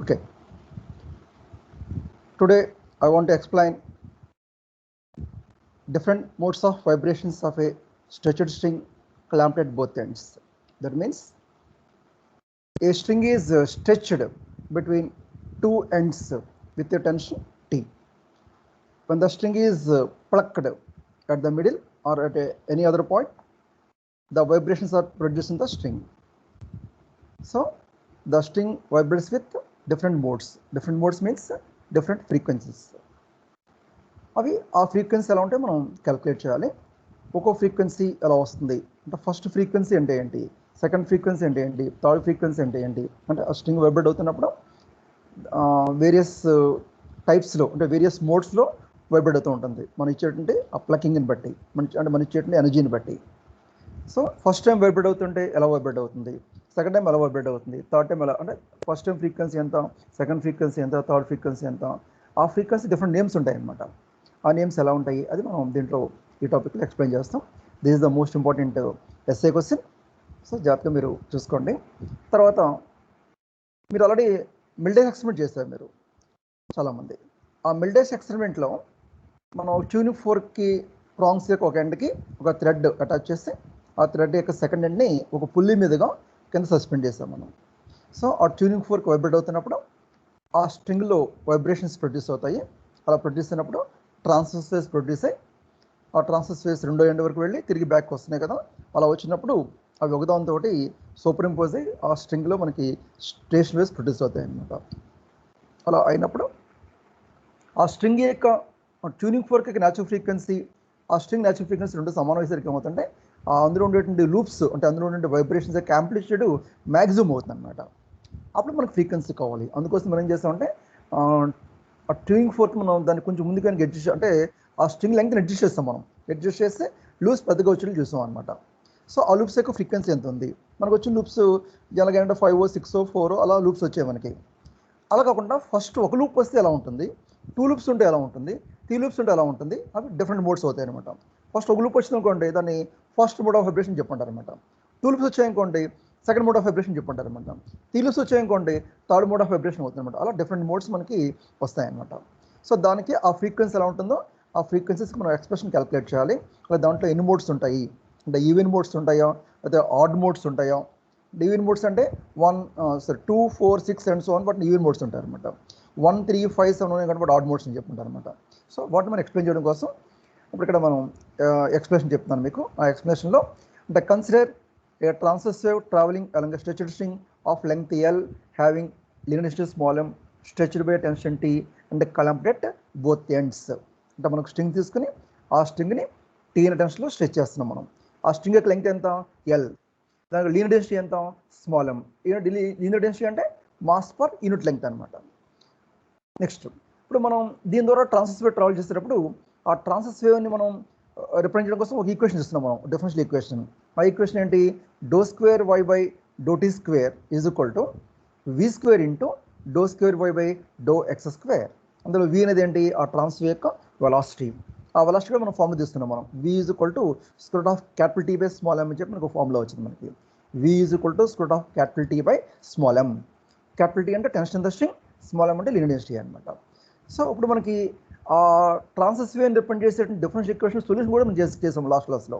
Okay. Today I want to explain different modes of vibrations of a stretched string clamped at both ends. That means a string is stretched between two ends with a tension T. When the string is plucked at the middle or at any other point, the vibrations are produced in the string. So the string vibrates with different modes. Different modes means different frequencies. అవి ఆ frequency ఎలా ఉంటే మనం calculate చేయాలి. ఒక్కో frequency ఎలా వస్తుంది అంటే ఫస్ట్ ఫ్రీక్వెన్సీ అంటే ఏంటి, సెకండ్ ఫ్రీక్వెన్సీ అంటే ఏంటి, థర్డ్ ఫ్రీక్వెన్సీ అంటే ఏంటి అంటే ఆ స్ట్రింగ్ వైబ్రేట్ అవుతున్నప్పుడు వేరియస్ టైప్స్లో అంటే వేరియస్ మోడ్స్లో వైబ్రేట్ అవుతూ ఉంటుంది. మనం ఇచ్చేటువంటి ఆ ప్లకింగ్ని బట్టి మనం ఇచ్చేటువంటి ఎనర్జీని బట్టి. సో ఫస్ట్ టైం వైబ్రేట్ అవుతుంటే ఎలా వైబ్రేట్ అవుతుంది, సెకండ్ టైం ఎలా వైబ్రేట్ అవుతుంది, థర్డ్ టైం ఎలా అంటే ఫస్ట్ టైం ఫ్రీక్వెన్సీ ఎంత, సెకండ్ ఫ్రీక్వెన్సీ ఎంత, థర్డ్ ఫ్రీక్వెన్సీ ఎంత, ఆ ఫ్రీక్వెన్సీ డిఫరెంట్ నేమ్స్ ఉంటాయి అన్నమాట. ఆ నేమ్స్ ఎలా ఉంటాయి అది మనం దీంట్లో ఈ టాపిక్లో ఎక్స్ప్లెయిన్ చేస్తాం. This is the most important SA question. So జాగ్రత్తగా మీరు చూసుకోండి. తర్వాత మీరు ఆల్రెడీ మిల్డేస్ ఎక్స్పెరిమెంట్ చేస్తారు మీరు చాలామంది. ఆ మిల్డేస్ ఎక్స్పెరిమెంట్లో మనం ట్యూనింగ్ ఫోర్క్కి ప్రాంగ్స్ యొక్క ఒక ఎండ్కి ఒక థ్రెడ్ అటాచ్ చేసి ఆ థ్రెడ్ యొక్క సెకండ్ ఎండ్ని ఒక పుల్లి మీదుగా కింద సస్పెండ్ చేస్తాం మనం. సో ఆ ట్యూనింగ్ ఫోర్క్ వైబ్రేట్ అవుతున్నప్పుడు ఆ స్ట్రింగ్లో వైబ్రేషన్స్ ప్రొడ్యూస్ అవుతాయి. అలా ప్రొడ్యూస్ అయినప్పుడు ట్రాన్స్వర్స్ వేవ్స్ ప్రొడ్యూస్ అయ్యి ఆ ట్రాన్స్వర్స్ వేవ్స్ రెండో ఎండ్ వరకు వెళ్ళి తిరిగి బ్యాక్ వస్తున్నాయి కదా, అలా వచ్చినప్పుడు అవి ఒకదానితో సూపర్ ఇంపోజ్ అయ్యి ఆ స్ట్రింగ్లో మనకి స్టేషన్ వేవ్స్ ప్రొడ్యూస్ అవుతాయి అన్నమాట. అలా అయినప్పుడు ఆ స్ట్రింగ్ యొక్క ట్యూనింగ్ ఫోర్క్ యొక్క న్యాచురల్ ఫ్రీక్వెన్సీ ఆ స్ట్రింగ్ న్యాచురల్ ఫ్రీక్వెన్సీ రెండు సమానమయ్యేసరికి ఏమవుతుంటే అందులో ఉండేటువంటి లూప్స్ అంటే అందులో ఉండే వైబ్రేషన్స్ యొక్క యాంప్లిట్యూడ్ మ్యాక్సిమం అవుతుంది అనమాట. అప్పుడు మనకు ఫ్రీక్వెన్సీ కావాలి. అందుకోసం మనం ఏం చేస్తామంటే ఆ ట్యూనింగ్ ఫోర్క్ మనం దాన్ని కొంచెం ముందుకు కానీ అడ్జస్ట్ అంటే ఆ స్ట్రింగ్ లెంగ్త్ని అడ్జస్ట్ చేస్తాం. మనం అడ్జస్ట్ చేస్తే లూప్స్ పెద్దగా వచ్చేట్లు చూస్తాం అనమాట. సో ఆ లూప్స్ యొక్క ఫ్రీక్వెన్సీ ఎంత ఉంది, మనకు వచ్చిన లూప్స్ ఎలాగంటే 5, 6, 4 అలా లూప్స్ వచ్చాయి మనకి. అలా కాకుండా ఫస్ట్ ఒక లూప్ వస్తే ఎలా ఉంటుంది, 2 లూప్స్ ఉంటే ఎలా ఉంటుంది, 3 లూప్స్ ఉంటే ఎలా ఉంటుంది, అవి డిఫరెంట్ మోడ్స్ అవుతాయి అనమాట. ఫస్ట్ ఒక లూప్ వచ్చింది అనుకోండి దాన్ని ఫస్ట్ మోడ్ ఆఫ్ వైబ్రేషన్ చెప్పంటారు అనమాట. 2 లూప్స్ వచ్చాయనుకోండి సెకండ్ మోడ్ ఆఫ్ వైబ్రేషన్ చెప్పంటారు అనమాట. 3 లూప్స్ వచ్చాయనుకోండి థర్డ్ మోడ్ ఆఫ్ వైబ్రేషన్ అవుతుంది అనమాట. అలా డిఫరెంట్ మోడ్స్ మనకి వస్తాయన్నమాట. సో దానికి ఆ ఫ్రీక్వెన్సీ ఎలా ఉంటుందో ఆ ఫ్రీక్వెన్సీస్కి మనం ఎక్స్ప్రెషన్ క్యాలిక్యులేట్ చేయాలి. అలా దాంట్లో ఎన్ని మోడ్స్ ఉంటాయి అంటే ఈవెన్ మోడ్స్ ఉంటాయో లేదా ఆడ్ మోడ్స్ ఉంటాయో. ఈవెన్ మోడ్స్ అంటే 2, 4, 6 అండ్ సో ఆన్ వాటిని ఈవెన్ మోడ్స్ ఉంటారు అనమాట. 1, 3, 5, 7 ఉన్నాయి కాబట్టి ఆడ్ మోడ్స్ అని చెప్పుకుంటారు అనమాట. సో వాటిని మనం ఎక్స్ప్లెయిన్ చేయడం కోసం ఇప్పుడు ఇక్కడ మనం ఎక్స్ప్లెనేషన్ చెప్తున్నాను మీకు. ఆ ఎక్స్ప్లెనేషన్లో అంటే consider A transverse wave travelling along a stretched string of length L having linear density small m stretched by tension T and clamped at both ends. అంటే మనకు స్ట్రింగ్ తీసుకుని ఆ స్ట్రింగ్ని T అనే టెన్షన్లో స్ట్రెచ్ చేస్తున్నాం మనం. ఆ స్ట్రింగ్ యొక్క లెంగ్త్ ఎంత L, దానికి లీనియర్ డెన్సిటీ ఎంత స్మాల్ m. లీనియర్ డెన్సిటీ అంటే మాస్ పర్ యూనిట్ లెంగ్త్ అనమాట. నెక్స్ట్ ఇప్పుడు మనం దీని ద్వారా ట్రాన్స్వర్స్ వేవ్ ట్రావెల్ చేసేటప్పుడు ఆ ట్రాన్స్వర్స్ వేవ్ని మనం రిప్రజెంట్ చేయడం కోసం ఒక ఈక్వేషన్ ఇస్తున్నాం మనం, డిఫరెన్షియల్ ఈక్వేషన్. ఆ ఈక్వేషన్ ఏంటి, do square why by do tea square is equal to we square into do square why by do X square. అందులో వి అనేది ఏంటి ఆ ట్రాన్స్ఫర్ యొక్క వెలాసిటీ. ఆ వెలాసిటీగా మనం ఫార్ములా తీసుకున్నాం మనం. V is equal to square root of capital T by small m అని చెప్పి మనకు ఫార్ములా వచ్చింది మనకి. V is equal to square root of capital T by small m. Capital T అంటే tension in the string, small m అంటే linear density అనమాట. So ఇప్పుడు మనకి ఆ ట్రాన్స్వర్స్ వేవ్ని రిప్రజెంట్ చేసే డిఫరెన్షియల్ ఈక్వేషన్ సొల్యూషన్ కూడా మనం చేసాం లాస్ట్ క్లాస్లో.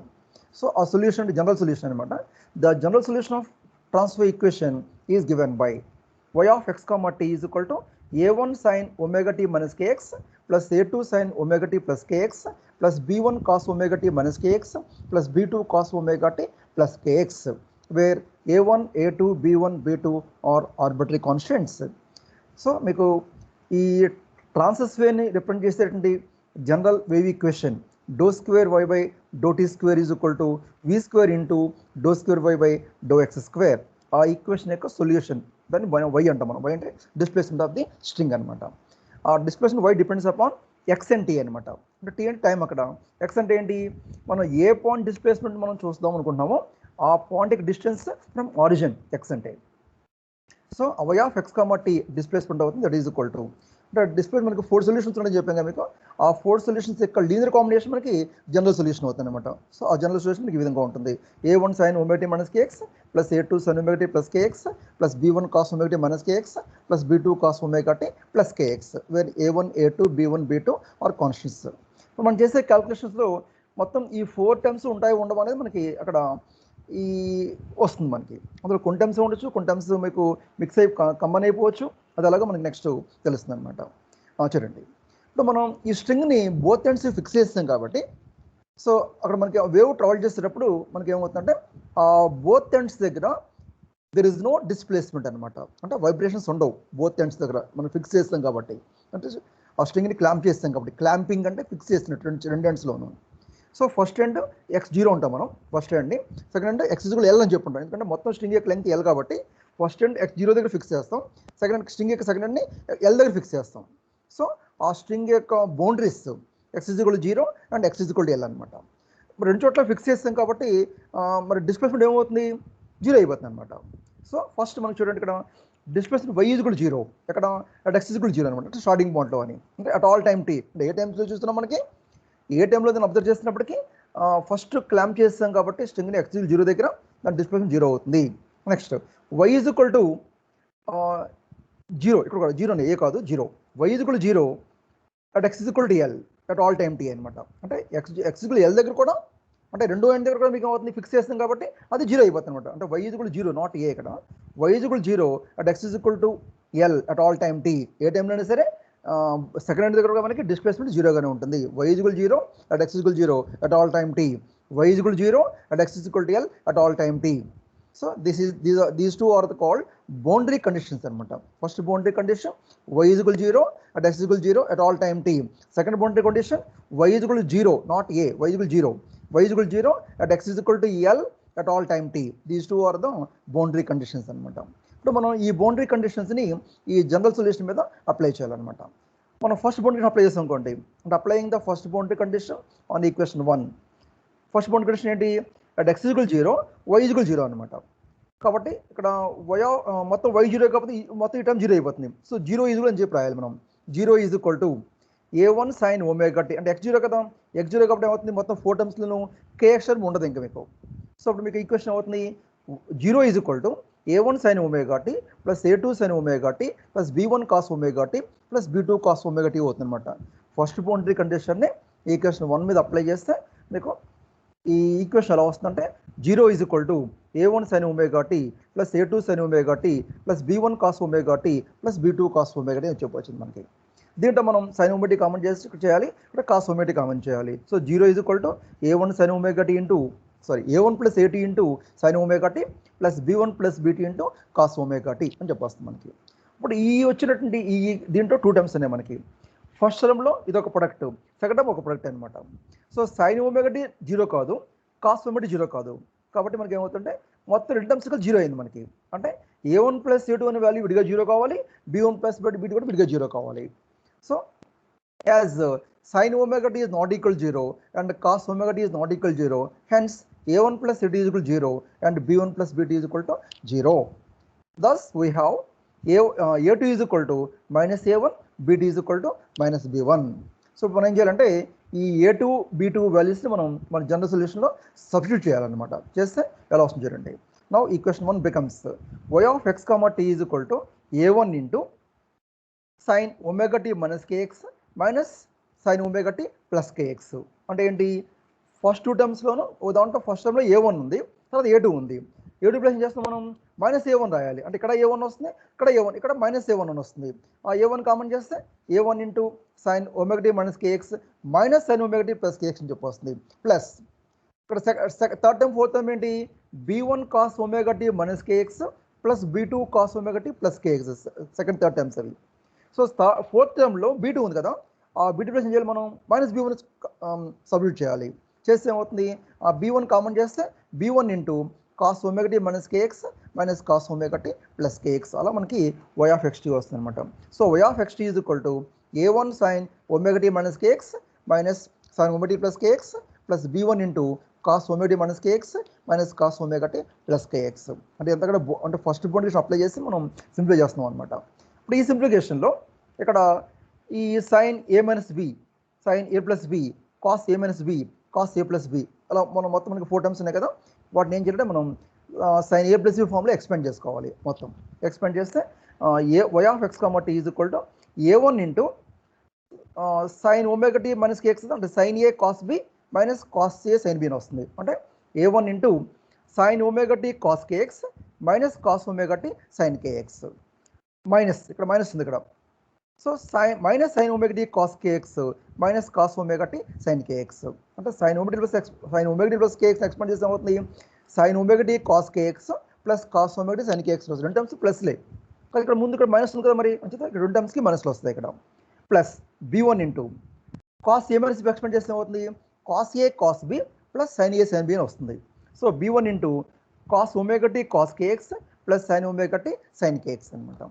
సో ఆ సొల్యూషన్ అంటే జనరల్ సొల్యూషన్ అనమాట. The general solution of transfer equation is given by y of x comma t is equal to a1 sin omega t minus kx plus a2 sin omega t plus kx plus b1 cos omega t minus kx plus b2 cos omega t plus kx, where a1, a2, b1, b2 are arbitrary constants. So మీకు ఈ transverse వేవ్ని represent చేసేటువంటి general wave equation do square why by do tea square is equal to we square into do square why by do X square. ఆ equation యొక్క solution దాన్ని y అంటాం మనం. Why అంటే డిస్ప్లేస్మెంట్ ఆఫ్ ది స్ట్రింగ్ అనమాట. ఆ displacement y depends upon x and t అనమాట. అంటే టీ అంటే టైం, అక్కడ ఎక్స్ అంటే ఏంటి, మనం ఏ పాయింట్ డిస్ప్లేస్మెంట్ మనం చూస్తాం అనుకుంటున్నామో ఆ పాయింట్కి డిస్టెన్స్ ఫ్రమ్ ఆరిజిన్ ఎక్స్ అంటే. So y of X comma t displacement అవుతుంది. దట్ ఈజ్ ఈక్వల్ టు అంటే డిస్ప్లే మనకి 4 సొల్యూషన్స్ ఉన్నాయని చెప్పాం కదా మీకు. ఆ 4 సొల్యూషన్స్ యొక్క లీనియర్ కాంబినేషన్ మనకి జనరల్ సొల్యూషన్ అవుతుంది అనమాట. సో ఆ జనరల్ సొల్యూషన్ మీకు ఈ విధంగా ఉంటుంది. a1 sin omega t minus kx plus a2 sin omega t plus kx plus b1 cos omega t minus kx plus b2 cos omega t plus kx, where a1, a2, b1, b2 are constants. ఇప్పుడు మనం చేసే క్యాల్కులేషన్స్లో మొత్తం ఈ 4 terms ఉంటాయి ఉండవు అనేది మనకి అక్కడ ఈ వస్తుంది మనకి. అందులో కొన్ని టర్మ్స్ ఉండొచ్చు, కొన్ని టర్మ్స్ మీకు మిక్స్ అయి కంబైన్ అయిపోవచ్చు. అది అలాగా మనకి నెక్స్ట్ తెలుస్తుంది అనమాట. చూడండి, ఇప్పుడు మనం ఈ స్ట్రింగ్ని బోత్ ఎండ్స్ ఫిక్స్ చేస్తాం కాబట్టి, సో అక్కడ మనకి వేవ్ ట్రావెల్ చేసేటప్పుడు మనకి ఏమవుతుందంటే ఆ బోత్ ఎండ్స్ దగ్గర దెర్ ఇస్ నో డిస్ప్లేస్మెంట్ అనమాట. అంటే వైబ్రేషన్స్ ఉండవు బోత్ ఎండ్స్ దగ్గర, మనం ఫిక్స్ చేస్తాం కాబట్టి. అంటే ఆ స్ట్రింగ్ని క్లాంప్ చేస్తాం కాబట్టి, క్లాంపింగ్ అంటే ఫిక్స్ చేస్తున్నట్టు రెండు ఎండ్స్లోనూ. సో ఫస్ట్ ఎండ్ x0 ఉంటాం మనం, ఫస్ట్ ఎండ్ని. సెకండ్ ఎండ్ x L అని చెప్పుకుంటాం, ఎందుకంటే మొత్తం స్ట్రింగ్ యొక్క లెంగ్త్ L కాబట్టి ఫస్ట్ ఎండ్ x0 దగ్గర ఫిక్స్ చేస్తాం, స్ట్రింగ్ యొక్క సెకండ్ ఎండ్ని L దగ్గర ఫిక్స్ చేస్తాం. సో ఆ స్ట్రింగ్ యొక్క boundaries x0 and x L అనమాట. మరి రెండు చోట్ల ఫిక్స్ చేస్తాం కాబట్టి మరి డిస్ప్లేస్మెంట్ ఏమవుతుంది, 0 అయిపోతుంది అనమాట. సో ఫస్ట్ మనం చూడండి, ఇక్కడ డిస్ప్లేస్మెంట్ y0 ఎక్కడ అట్ x0 అనమాట, అంటే స్టార్టింగ్ పాయింట్లో అని, అంటే అట్ ఆల్ టైమ్ t. అంటే ఏ టైమ్స్లో చూస్తున్నాం, మనకి ఏ టైంలో దాన్ని అబ్జర్వ్ చేస్తున్నప్పటికీ ఫస్ట్ క్లాంప్ చేస్తాం కాబట్టి స్ట్రింగ్ని x0 దగ్గర దాని డిస్ప్లేస్మెంట్ 0 అవుతుంది. నెక్స్ట్ y0, ఇక్కడ కూడా 0 ఏ కాదు 0, y0 at x L at all time t అనమాట. అంటే x L దగ్గర కూడా, అంటే రెండో ఎండ్ దగ్గర కూడా మీకు అవుతుంది ఫిక్స్ చేస్తాం కాబట్టి అది 0 అయిపోతుంది అనమాట. అంటే y0 నాట్ ఏ, ఇక్కడ y0 at x L at all time t. ఏ టైంలో అయినా సరే సెకండ్ ఎండ్ దగ్గర కూడా మనకి డిస్ప్లేస్మెంట్ 0గానే ఉంటుంది. y0 at x0 at all time t, y0 at x L at all time t. So these two are called boundary conditions అనమాట. First boundary condition y0 at x0 at all time t. Second boundary condition y0 not a, y0 at x L at all time t. These two are the boundary conditions అనమాట. ఇప్పుడు మనం ఈ boundary కండిషన్స్ని ఈ general solution మీద apply చేయాలన్నమాట. మనం first boundary apply చేస్తాం అనుకోండి, అంటే applying the first boundary condition on equation 1. First boundary condition ఏంటి, అట్ x0 y0 అనమాట. కాబట్టి ఇక్కడ మొత్తం y0 కాబట్టి మొత్తం ఈ టైం 0 అయిపోతుంది. సో 0 అని చెప్పి రాయాలి మనం. 0 a1 sin omega t, అంటే x0 కదా, x0 కాబట్టి ఏమవుతుంది, మొత్తం 4 టర్మ్స్లను kx టర్మ్ ఉండదు ఇంకా మీకు. సో అప్పుడు మీకు ఈక్వేషన్ అవుతుంది 0 a1 sin omega t plus a2 sin omega t plus b1 cos omega t plus b2 cos omega t అవుతుంది అనమాట. ఫస్ట్ బౌండరీ కండిషన్ని ఈక్వేషన్ 1 మీద అప్లై చేస్తే మీకు ఈ ఈక్వేషన్ ఎలా వస్తుందంటే 0 a1 sin omega t plus a2 sin omega t plus b1 cos omega t plus b2 cos omega t అని చెప్పొచ్చింది మనకి. దీంట్లో మనం sin omega t కామన్ చేయాలి, ఇక్కడ cos omega t కామన్ చేయాలి. So 0 a1 sin omega t a1 plus at into sin omega t plus b1 plus bt into cos omega t అని చెప్పొస్తుంది మనకి. ఇప్పుడు ఈ వచ్చినటువంటి దీంట్లో 2 టర్మ్స్ ఉన్నాయి మనకి. ఫస్ట్ టర్మ్లో ఇది ఒక ప్రొడక్ట్, సెకండ్ టర్మ్ ఒక ప్రొడక్ట్ అనమాట. సో sin omega t 0 కాదు, cos omega t 0 కాదు, కాబట్టి మనకి ఏమవుతుంటే మొత్తం రెండు టర్మ్స్ 0 అయింది మనకి. అంటే a1 ప్లస్ a2 అనే వాల్యూ విడిగా 0 కావాలి, b1 ప్లస్ bt కూడా విడిగా 0 కావాలి. So as sin omega t is not equal 0 and cos omega t is not equal 0, hence a1 plus at is equal to 0 and b1 plus bt is equal to 0. Thus we have a2 is equal to minus a1, bt is equal to minus b1. So మనం ఏం చేయాలంటే ఈ a2 b2 వాల్యూస్ని మనం మన general సొల్యూషన్లో substitute చేయాలన్నమాట. చేస్తే ఎలా వస్తుంది చూడండి. Now equation 1 becomes y of x, t is equal to a1 into sin omega t minus kx minus sin omega t plus kx. అంటే ఏంటి, ఫస్ట్ 2 టర్మ్స్లోనూ దాంట్లో ఫస్ట్ టర్మ్లో a1 ఉంది, తర్వాత a2 ఉంది. a2 ప్లస్ ఏం చేస్తాం మనం, మైనస్ a1 రాయాలి. అంటే ఇక్కడ a1 వస్తుంది, ఇక్కడ a1, ఇక్కడ మైనస్ a1 అని వస్తుంది. ఆ a1 కామన్ చేస్తే a1 into sin omega t minus kx minus sin omega t plus kx అని చెప్పి వస్తుంది. ప్లస్ ఇక్కడ థర్డ్ టర్మ్ ఫోర్త్ టర్మ్ ఏంటి, b1 cos omega t minus kx plus b2 cos omega t plus kx, second third terms అవి. So fourth టర్మ్లో b2 ఉంది కదా, ఆ b2 ప్లస్ ఏం చేయాలి మనం, మైనస్ b1 సబ్స్టిట్యూట్ చేయాలి. చేస్తే ఏమవుతుంది, ఆ b1 కామన్ చేస్తే b1 into cos omega t minus kx minus cos omega t plus kx, అలా మనకి y of xt వస్తుంది అనమాట. So y of xt is equal to a1 sin omega t minus kx minus sin omega t plus kx plus b1 into cos omega t minus kx minus cos omega t plus kx. అంటే ఎంత కూడా అంటే first boundary apply చేసి మనం simplify చేస్తున్నాం అనమాట. ఇప్పుడు ఈ సింప్లిఫికేషన్లో ఇక్కడ ఈ sin a minus b, sin a plus b, cos a minus b, cos a plus b, అలా మనం మొత్తం మనకి 4 టర్మ్స్ ఉన్నాయి కదా, వాటిని ఏం చేయాలంటే మనం sin a plus b ఫామ్లో ఎక్స్పెండ్ చేసుకోవాలి. మొత్తం ఎక్స్పెండ్ చేస్తే y of X comma tea is equal to a1 into sine omega t minus kx అంటే sine a cos B minus cos a sine B అని వస్తుంది. అంటే a1 into sine omega tea cos kx minus cos omega tea sine kx minus ఇక్కడ minus ఉంది ఇక్కడ. So minus sine omega tea cos kx minus cos omega tea sine kx అంటే sign omega t plus sine omega t plus kx expand చేస్తే అవుతుంది sine omega tea cos kx plus cos omega tea sine kx వస్తుంది. రెండు terms ప్లస్లే కానీ ఇక్కడ ముందు ఇక్కడ minus ఉంది కదా మరి అంటే రెండు టర్మ్స్కి మైనస్లో వస్తాయి ఇక్కడ. Plus b1 into cos A minus B expand చేస్తే అవుతుంది cos A cos B plus sine A sine B అని వస్తుంది. So b1 into cos omega tea cos kx plus sine omega tea sine kx అనమాట.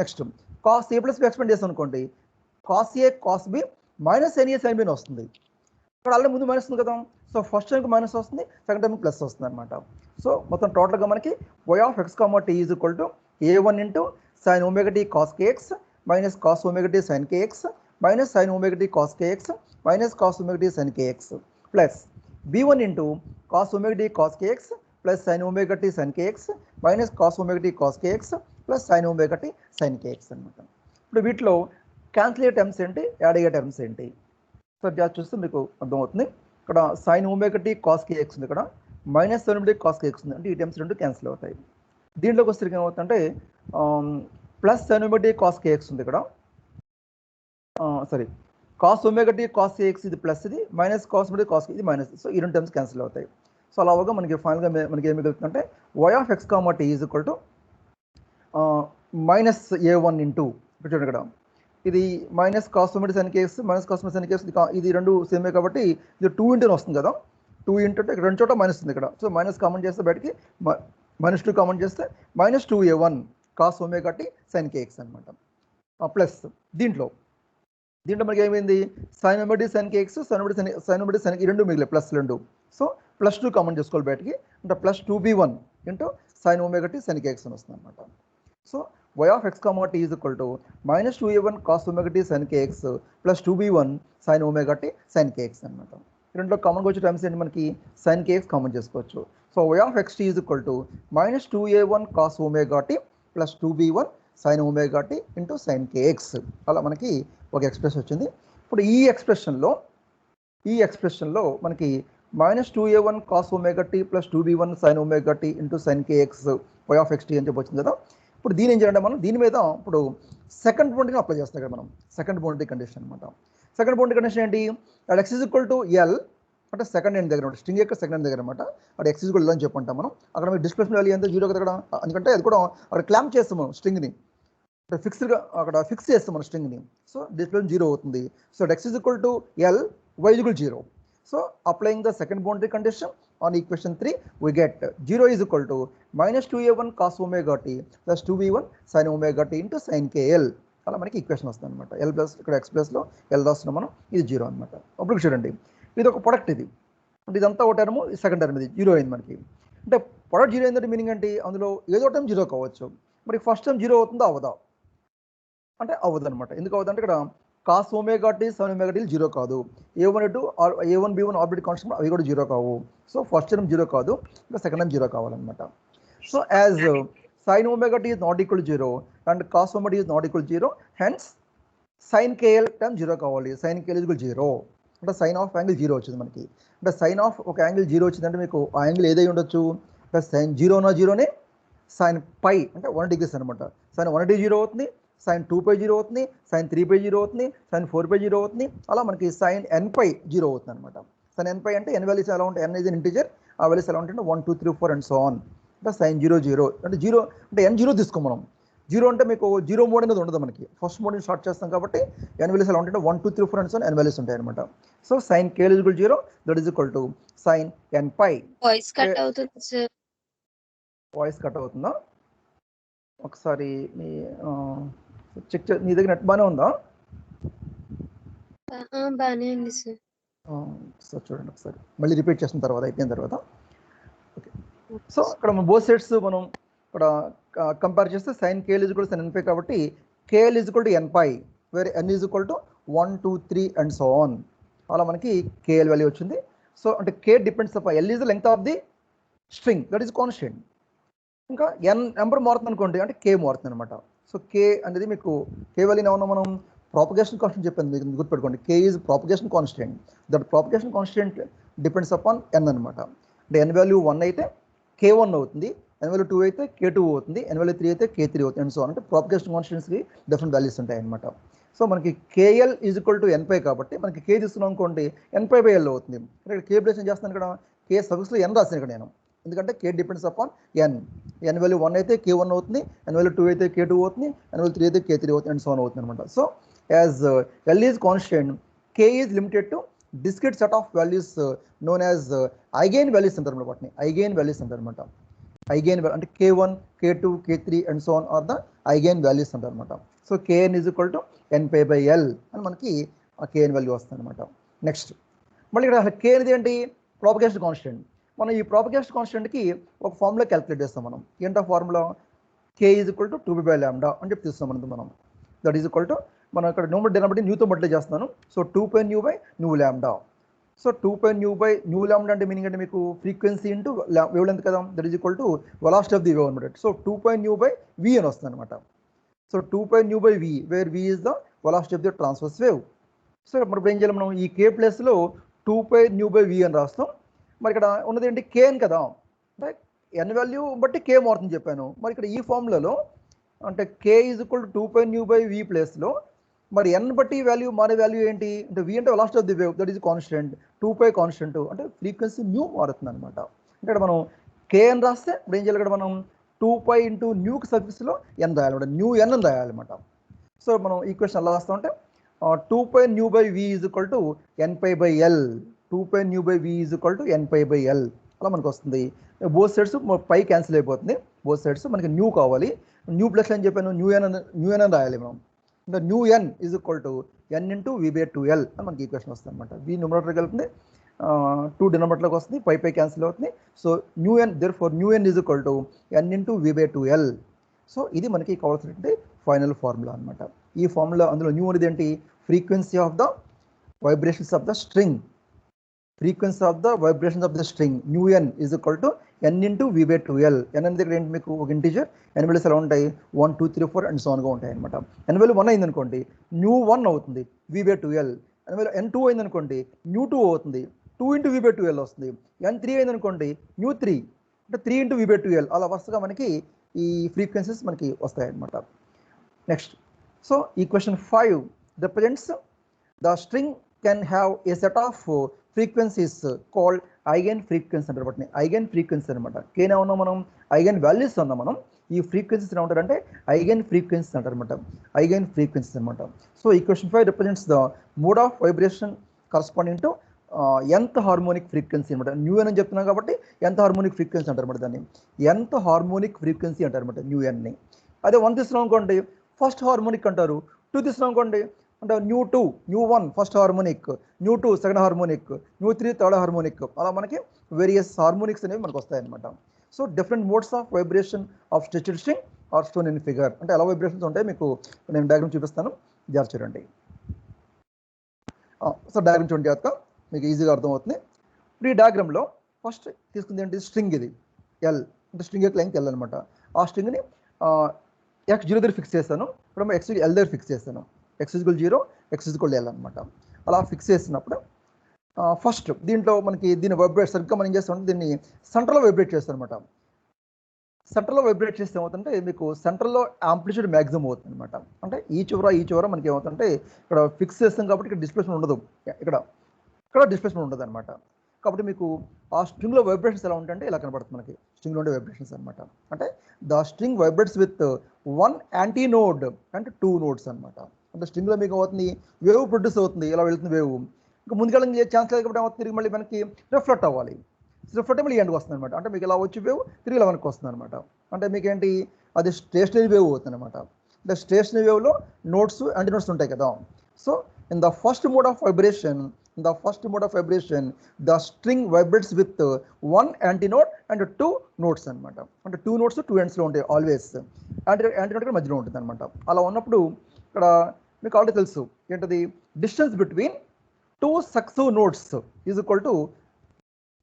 Next cos A plus B expand చేస్తాం అనుకోండి cos A cos B minus sine A sine B అని వస్తుంది. ఇక్కడ already ముందు minus ఉంది కదా. So first టైంకి మైనస్ వస్తుంది సెకండ్ టైంకి ప్లస్ వస్తుంది అనమాట. సో మొత్తం టోటల్గా మనకి y of X comma tea is equal to a1 into sine omega tea cos kx minus cos omega tea sine kx minus sine omega tea cos kx minus cos omega tea sine kx plus b1 into cos omega tea cos kx plus sine omega tea sine kx minus cos omega tea cos kx plus sine omega tea sine kx అనమాట. ఇప్పుడు వీటిలో cancel అయ్యే terms ఏంటి add అయ్యే terms ఏంటి so Jos చూస్తే మీకు అర్థమవుతుంది. ఇక్కడ sine omega tea cos kx ఉంది ఇక్కడ minus sine omega tea cos kx ఉంది అంటే ఈ టర్మ్స్ రెండు క్యాన్సిల్ అవుతాయి. దీంట్లోకి వస్తే ఏమవుతుందంటే plus sine omega tea cos kx ఉంది ఇక్కడ sorry cos omega tea cos kx ఇది ప్లస్ ఇది minus cos omega tea cos ఇది మైనస్. సో ఈ రెండు టర్మ్స్ క్యాన్సిల్ అవుతాయి. సో అలాగా మనకి ఫైనల్గా మనకి ఏం మిగులుతుందంటే Y of X comma tea is equal to minus a1 into ఇక్కడ చూడండి ఇక్కడ ఇది minus cos omega sine kx minus cos omega sine K X ఇది రెండు సేమే కాబట్టి ఇది 2 ఇంటూ వస్తుంది కదా. 2 ఇంటూ అంటే రెండు చోట మైనస్ ఉంది ఇక్కడ. సో మైనస్ కామన్ చేస్తే బయటికి -2 కామన్ చేస్తే -2a1 cos omega tea sine kx అనమాట. ప్లస్ దీంట్లో మనకి ఏమైంది sine omega tea sine kx sine omega tea sine ఈ రెండు మిగిలే ప్లస్ రెండు. సో +2 కామన్ చేసుకోవాలి బయటికి అంటే plus 2b1 into sine omega tea sine kx అని వస్తుంది అనమాట. So y of X comma tea is equal to -2a1 cos omega tea sine kx plus 2b1 sine omega tea sine kx అనమాట. రెండులో కామన్గా వచ్చే టర్మ్స్ ఏంటి మనకి sine kx common చేసుకోవచ్చు. So y of x t is equal to -2a1 cos omega t plus 2b1 sine omega t into sine kx అలా మనకి ఒక ఎక్స్ప్రెషన్ వచ్చింది. ఇప్పుడు ఈ ఎక్స్ప్రెషన్లో మనకి -2a1 cos omega t plus 2b1 sine omega t into sine kx y of x t అని చెప్పి వచ్చింది కదా. ఇప్పుడు దీని ఏం చేయాలంటే మనం దీని మీద ఇప్పుడు సెకండ్ బౌండరీని అప్లై చేస్తాం కదా మనం సెకండ్ బౌండరీ కండిషన్ అనమాట. సెకండ్ బౌండరీ కండిషన్ ఏంటి X is equal to L అంటే సెకండ్ ఎండ్ దగ్గర స్ట్రింగ్ యొక్క సెకండ్ ఎండ్ దగ్గర అనమాట. అక్కడ ఎక్స్ ఈజ్ ఈక్వల్ అని చెప్పంటాం మనం. అక్కడ మీకు డిస్ప్లేస్మెంట్ వాల్యూ ఎంత 0 కదా అక్కడ ఎందుకంటే అది కూడా అక్కడ క్లాంప్ చేస్తాం మనం స్ట్రింగ్ని ఫిక్స్డ్గా అక్కడ ఫిక్స్ చేస్తాం మన స్ట్రింగ్ని. సో డిస్ప్లేస్మెంట్ 0 అవుతుంది. So X is equal to L Y is equal 0. So applying the second boundary condition on equation 3 we get 0 is equal to -2a1 cos omega t plus 2b1 sin omega t into sin kl అలా మనకి equation వస్తుంది అనమాట. L plus ఇక్కడ X ప్లస్లో L రాస్తున్నాం మనం ఇది 0 అనమాట. అప్పుడు చూడండి ఇది ఒక ప్రొడక్ట్ ఇది అంటే ఇదంతా ఒక టర్మ్ సెకండ్ టర్మ్ ఇది 0 అయింది మనకి. అంటే ప్రొడక్ట్ 0 అయిందంటే మీనింగ్ ఏంటి అందులో ఏదో టర్మ్ 0 కావచ్చు. మరి ఫస్ట్ టర్మ్ 0 అవుతుందో అవదా అంటే అవ్వదు అనమాట. ఎందుకు అవ్వదు అంటే ఇక్కడ cos omega tea sine omega t 0 కాదు. a1 b1 ఆర్బిట్ కాన్స్టెంట్ అవి కూడా 0 కావు. సో ఫస్ట్ టర్మ్ 0 కాదు ఇంకా సెకండ్ టర్మ్ 0 కావాలన్నమాట. So as sine omega T is not equal 0 and cos omega T is not equal 0 hence sine K L term 0 కావాలి. Sign K L is equal 0 అంటే sign of angle 0 వచ్చింది మనకి. అంటే sign of ఒక angle 0 వచ్చిందంటే మీకు ఆ యాంగిల్ ఏదై ఉండొచ్చు అంటే సైన్ 0 సైన్ పై అంటే 1 డిగ్రీస్ అనమాట. సైన్ 180 0 అవుతుంది సైన్ 2π 0 అవుతుంది సైన్ 3π 0 అవుతుంది సైన్ 4π 0 అవుతుంది అలా మనకి సైన్ nπ 0 అవుతుంది అనమాట. సైన్ nπ అంటే n వాల్యూస్ ఎలా ఉంటాయి n ఇస్ ఇంటిజర్ ఆ వాల్యూస్ ఎలా ఉంటాయంటే 1 2 3 4 అండ్ సో ఆన్ అంటే సైన్ 0 0 అంటే 0 అంటే n 0 తీసుకోం మనం. 0 అంటే మీకు 0 మోడ్ అనేది ఉండదు మనకి ఫస్ట్ మోడ్ని స్టార్ట్ చేస్తాం కాబట్టి n వాల్యూస్ ఎలా ఉంటాయంటే 1 2 3 4 and so on n values ఉంటాయి అనమాట. So sine k is equal 0 that is equal to sine nπ. Voice cut అవుతుంది సార్. వాయిస్ కట్ అవుతుందా ఒకసారి మీ చెక్ నీ దగ్గర నెట్ బాగానే ఉందా బాగానే ఉంది సార్. సార్ చూడండి ఒకసారి మళ్ళీ రిపీట్ చేసిన తర్వాత అయిపోయిన తర్వాత ఓకే. సో ఇక్కడ మన బోత్ సైడ్స్ మనం ఇక్కడ కంపేర్ చేస్తే sine K L is equal to sine nπ కాబట్టి K L is equal to nπ వేరే n is equal to 1 2 3 and so on అలా మనకి కేఎల్ వాల్యూ వచ్చింది. సో అంటే K depends up L is the length of the string that is constant. ఇంకా n number మారుతుంది అనుకోండి అంటే కే మారుతుంది అనమాట. సో కే అనేది మీకు కే వాల్యూ ఏమన్నా మనం ప్రాపగేషన్ కాన్స్టెంట్ చెప్పాను, మీకు గుర్తుపెట్టుకోండి. K is propagation constant. That propagation constant depends upon N అనమాట. అంటే ఎన్ వాల్యూ 1 అయితే K1 అవుతుంది, ఎన్ వాల్యూ 2 అయితే K2 అవుతుంది, ఎన్ వాల్యూ 3 అయితే K3 అవుతుంది అండ్ సో అంటే ప్రాపగేషన్ కాన్స్టెంట్స్కి డిఫరెంట్ వాల్యూస్ ఉంటాయి అనమాట. సో మనకి కేఎల్ ఈజ్ ఈక్వల్ టు ఎన్పై కాబట్టి మనకి కే తీసుకున్నాం అనుకోండి ఎన్పై బై ఎల్ అవుతుంది. ఇక్కడ కే ప్లేస్ ఏం చేస్తాను, ఇక్కడ కే సబ్స్లో ఎన్ రాసాను ఇక్కడ నేను, ఎందుకంటే కే డిపెండ్స్ అపాన్ ఎన్. ఎన్ వాల్యూ 1 అయితే K1 అవుతుంది, ఎన్ వాల్యూ 2 అయితే K2 అవుతుంది, ఎన్ వాల్యూ 3 అయితే K3 అవుతుంది అండ్ సో ఆన్ అవుతుంది అనమాట. So as L is constant, K is limited to discrete set of values known as eigen values అంటారు అనమాట. వాటిని ఐగెన్ వాల్యూస్ అంటారు అనమాట. ఐగెన్ అంటే K1, K2, K3 and so on are the eigen values అంటారు అనమాట. So Kn is equal to N pi by L అని మనకి ఆ Kn వాల్యూ వస్తుంది అనమాట. నెక్స్ట్ మళ్ళీ ఇక్కడ K అనేది ఏంటి, ప్రాపగేషన్ కాన్స్టెంట్. మనం ఈ ప్రాపగేషన్ కాన్స్టెంట్కి ఒక ఫార్ములా క్యాలిక్యులేట్ చేస్తాం మనం. ఏంటో formula, K is equal to 2p by lambda అని చెప్పి తీస్తాం మనం. దట్ ఈజ్ ఈక్వల్ టు మనం ఇక్కడ న్యూమర్ డినామినేటర్ న్యూతో మల్టిప్లై చేస్తున్నాను. So 2π nu by nu lambda. So 2π nu by nu lambda అంటే మీనింగ్ అంటే మీకు ఫ్రీక్వెన్సీ ఇంటూ వేవ్ లెంత్ కదా, that is equal to velocity of the wave అనమాట. సో 2π న్యూ బై v అని వస్తుంది అనమాట. So 2π nu by v where v is the velocity of the transverse wave. So ఇప్పుడు ఏం చేయాలి మనం, ఈ K ప్లేస్లో 2π న్యూ బై v అని రాస్తాం. మరి ఇక్కడ ఉన్నది ఏంటి, Kn కదా, అంటే ఎన్ వాల్యూ బట్టి K మారుతుంది చెప్పాను. మరి ఇక్కడ ఈ ఫార్ములాలో అంటే K is equal to 2π nu by v ప్లేస్లో మరి ఎన్ బట్టి వాల్యూ మారే వాల్యూ ఏంటి అంటే v అంటే velocity of the wave, that is constant. 2π constant అంటే ఫ్రీక్వెన్సీ న్యూ మారుతుంది అనమాట. అంటే ఇక్కడ మనం Kn రాస్తే ఇప్పుడు ఏం చేయాలి, ఇక్కడ మనం 2π ఇంటూ న్యూకి సర్ఫీస్లో ఎన్ రాయాలన్నమాట, న్యూ ఎన్ అని రాయాలన్నమాట. సో మనం ఈక్వేషన్ ఎలా రాస్తామంటే 2π nu by v is equal to N pi by L. 2π nu by v is equal to N pi by L అలా మనకు వస్తుంది. బోత్ సైడ్స్ పై క్యాన్సిల్ అయిపోతుంది, బోత్ సైడ్స్ మనకి న్యూ కావాలి. న్యూ ప్లస్ అని చెప్పాను, న్యూ ఎన్ అని రాయాలి మనం. అంటే nu N is equal to N into we by 2l అని మనకి ఈక్వేషన్ వస్తుంది అనమాట. వి న్యూమరేటర్కి వెళ్తుంది, 2 డినామినేటర్లోకి వస్తుంది, పై క్యాన్సిల్ అవుతుంది. So nu n therefore nu N is equal to N into we by 2l. సో ఇది మనకి కావాల్సినటువంటి ఫైనల్ ఫార్ములా అనమాట. ఈ ఫార్ములా అందులో న్యూ అనేది ఏంటి, frequency of the vibrations of the string. Frequency of the vibrations of the string nu N is equal to N into we by 2l. N అనేది దగ్గర ఏంటి మీకు ఒక ఇంటీజర్, ఎన్ వాల్యూస్ ఎలా ఉంటాయి 1 2 3 4 అండ్ సో ఆన్గా ఉంటాయి అనమాట. ఎన్ వాల్యూ 1 అయింది అనుకోండి న్యూ 1 అవుతుంది వి by 2l. N value n2 అయింది అనుకోండి న్యూ 2 అవుతుంది, 2 ఇంటూ వి బై 2l వస్తుంది. n3 అయింది అనుకోండి న్యూ 3 అంటే 3 ఇంటూ వి బై 2l. అలా వరుసగా మనకి ఈ ఫ్రీక్వెన్సీస్ మనకి వస్తాయి అనమాట. Next so equation 5 represents the string can have a set of frequencies called eigen frequency అంటారు. వాటిని ఐగెన్ ఫ్రీక్వెన్సీ అనమాట. కేనా ఉన్నాం మనం, ఐగెన్ వాల్యూస్ ఉన్నాం మనం. ఈ ఫ్రీక్వెన్సీస్ ఎలా ఉంటారంటే ఐగెన్ ఫ్రీక్వెన్సీస్ అంటారు అనమాట, ఐగెన్ ఫ్రీక్వెన్సీస్ అనమాట. So equation 5 represents the mode of vibration corresponding to nth harmonic frequency అనమాట. న్యూ ఎన్ అని చెప్తున్నాం కాబట్టి nth హార్మోనిక్ ఫ్రీక్వెన్సీ అంటారు అనమాట. దాన్ని nth హార్మోనిక్ ఫ్రీక్వెన్సీ అంటారు అనమాట న్యూ ఎన్ని. అదే 1 తీసుకున్నాం అనుకోండి ఫస్ట్ హార్మోనిక్ అంటారు. 2 తీసుకున్నాం అనుకోండి అంటే nu 2 nu 1 first harmonic, nu 2 second harmonic, nu 3 third harmonic. అలా మనకి వేరియస్ హార్మోనిక్స్ అనేవి మనకు వస్తాయి అనమాట. So different modes of vibration of stretched string are shown in figure. అంటే ఎలా వైబ్రేషన్స్ ఉంటాయి మీకు నేను డయాగ్రామ్ చూపిస్తాను, జాగ్రత్త చూడండి. సో డయాగ్రామ్ చూడండి జాగ్రత్త, మీకు ఈజీగా అర్థమవుతుంది. ఇప్పుడు ఈ డయాగ్రామ్లో ఫస్ట్ తీసుకుంది ఏంటి, స్ట్రింగ్. ఇది ఎల్ అంటే స్ట్రింగ్ యొక్క లెంగ్త్ ఎల్ అనమాట. ఆ స్ట్రింగ్ని x0 దగ్గర ఫిక్స్ చేస్తాను, ఇప్పుడు x ఎల్ దగ్గర ఫిక్స్ చేస్తాను. x = 0, x = l అనమాట. అలా ఫిక్స్ చేసినప్పుడు ఫస్ట్ దీంట్లో మనకి దీన్ని వైబ్రేట్ సరిగ్గా మనం ఏం చేస్తామంటే దీన్ని సెంటర్లో వైబ్రేట్ చేస్తాం అనమాట. సెంటర్లో వైబ్రేట్ చేస్తే ఏమవుతుంటే మీకు సెంటర్లో యాంప్లిట్యూడ్ మ్యాక్సిమం అవుతుంది అనమాట. అంటే ఈ చివర మనకి ఏమవుతుంటే ఇక్కడ ఫిక్స్ చేస్తాం కాబట్టి ఇక్కడ డిస్ప్లేస్మెంట్ ఉండదు, ఇక్కడ డిస్ప్లేస్మెంట్ ఉండదు అనమాట. కాబట్టి మీకు ఆ స్ట్రింగ్లో వైబ్రేషన్స్ ఎలా ఉంటాయంటే ఇలా కనబడుతుంది మనకి స్ట్రింగ్లో ఉండే వైబ్రేషన్స్ అనమాట. అంటే the string vibrates with 1 anti node అంటే 2 నోడ్స్ అనమాట. అంటే స్ట్రింగ్లో మీకు అవుతుంది వేవ్ ప్రొడ్యూస్ అవుతుంది, ఇలా వెళ్తుంది వేవ్. ఇంకా ముందుకెళ్ళి ఛాన్స్ లేదు కాబట్టి ఏమవుతుంది, తిరిగి మళ్ళీ మనకి రిఫ్లెక్ట్ అవ్వాలి. రిఫ్లెక్ట్ మళ్ళీ ఎండ్కి వస్తుంది అనమాట. అంటే మీకు ఇలా వచ్చి వేవ్ తిరిగి ఇలా వెనక్కి వస్తుంది అనమాట. అంటే మీకు ఏంటి అది స్టేషనరీ వేవ్ అవుతుంది అనమాట. అంటే స్టేషనరీ వేవ్లో నోట్స్ యాంటీ నోట్స్ ఉంటాయి కదా. So in the first mode of vibration, the string vibrates with 1 antinode and 2 nodes అనమాట. అంటే 2 nodes 2 ends లో ఉంటాయి ఆల్వేస్. యాంటీనోడ్ మధ్యలో ఉంటుంది అనమాట. అలా ఉన్నప్పుడు ఇక్కడ మీకు ఆల్రెడీ తెలుసు ఏంటది, distance between 2 successive nodes is equal to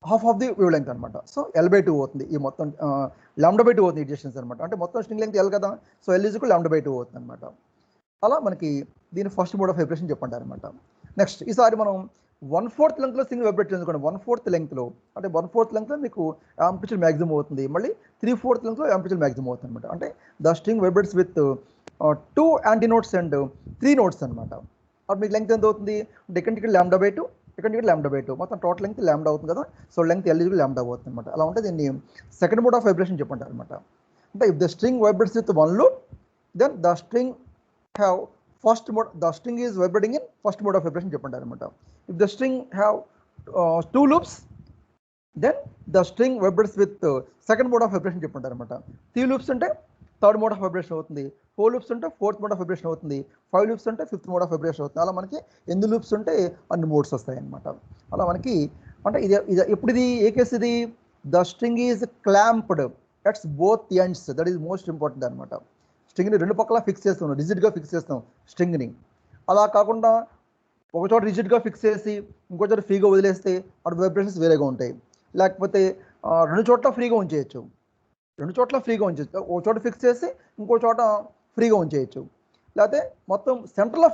half of the wave length అనమాట. సో L/2 అవుతుంది ఈ మొత్తం λ/2 అవుతుంది ఈ డిస్టెన్స్ అనమాట. అంటే మొత్తం స్ట్రింగ్ లెంగ్త్ L కదా, సో L ఈజ్ ఈక్వల్ λ/2 అవుతుంది అనమాట. అలా మనకి దీని ఫస్ట్ మోడ్ ఆఫ్ వైబ్రేషన్ చెప్పంటారు అనమాట. నెక్స్ట్ ఈసారి మనం 1/4 లెంగ్త్లో సింగిల్ వైబ్రేట్ చేసుకోండి. 1/4 లెంగ్త్లో అంటే 1/4 లెంగ్త్లో మీకు యాంప్లిట్యూడ్ మ్యాక్సిమం అవుతుంది. మళ్ళీ 3/4 లెంగ్త్లో యాంప్లిట్యూడ్ మ్యాక్సిమం అవుతుంది అనమాట. అంటే the string vibrates with 2 anti notes and 3 notes అనమాట. అప్పుడు మీకు లెంగ్త్ ఎంత అవుతుంది అంటే ఇక్కడ λ/2, ఇక్కడ λ/2, మొత్తం టోటల్ లెంగ్త్ λ అవుతుంది కదా. సో లెంగ్త్ L ఈక్వల్ λ అవుతుంది అనమాట. అలా ఉంటే దీన్ని సెకండ్ మోడ్ ఆఫ్ వైబ్రేషన్ చెప్పంటారు అనమాట. అంటే if the string vibrates with 1 loop then the string have first mode, the string is vibrating in first mode of vibration చెప్పంటారు అనమాట. If the string have 2 loops then the string vibrates with second mode of vibration చెప్పంటారు అనమాట. 3 loops అంటే third mode of vibration అవుతుంది, 4 loops ఉంటే fourth mode of vibration అవుతుంది, 5 loops ఉంటే fifth mode of vibration అవుతుంది. అలా మనకి ఎన్ని లూప్స్ ఉంటే అన్ని మోడ్స్ వస్తాయి అనమాట. అలా మనకి అంటే ఇది ఎప్పుడు ఇది ఏ కేసు ఇది the string is clamped అట్స్ both ends, that is most important అనమాట. స్ట్రింగ్ని రెండు పక్కల ఫిక్స్ చేస్తాం, రిజిడ్గా ఫిక్స్ చేస్తాం స్ట్రింగ్ని. అలా కాకుండా ఒక చోట రిజిడ్గా ఫిక్స్ చేసి ఇంకో చోట ఫ్రీగా వదిలేస్తే అటు వైబ్రేషన్స్ వేరేగా ఉంటాయి. లేకపోతే రెండు చోట్ల ఫ్రీగా ఉంచేయచ్చు, ఒక చోట ఫిక్స్ చేసి ఇంకో చోట ఫ్రీగా ఉంచేయచ్చు. లేకపోతే మొత్తం సెంటర్లో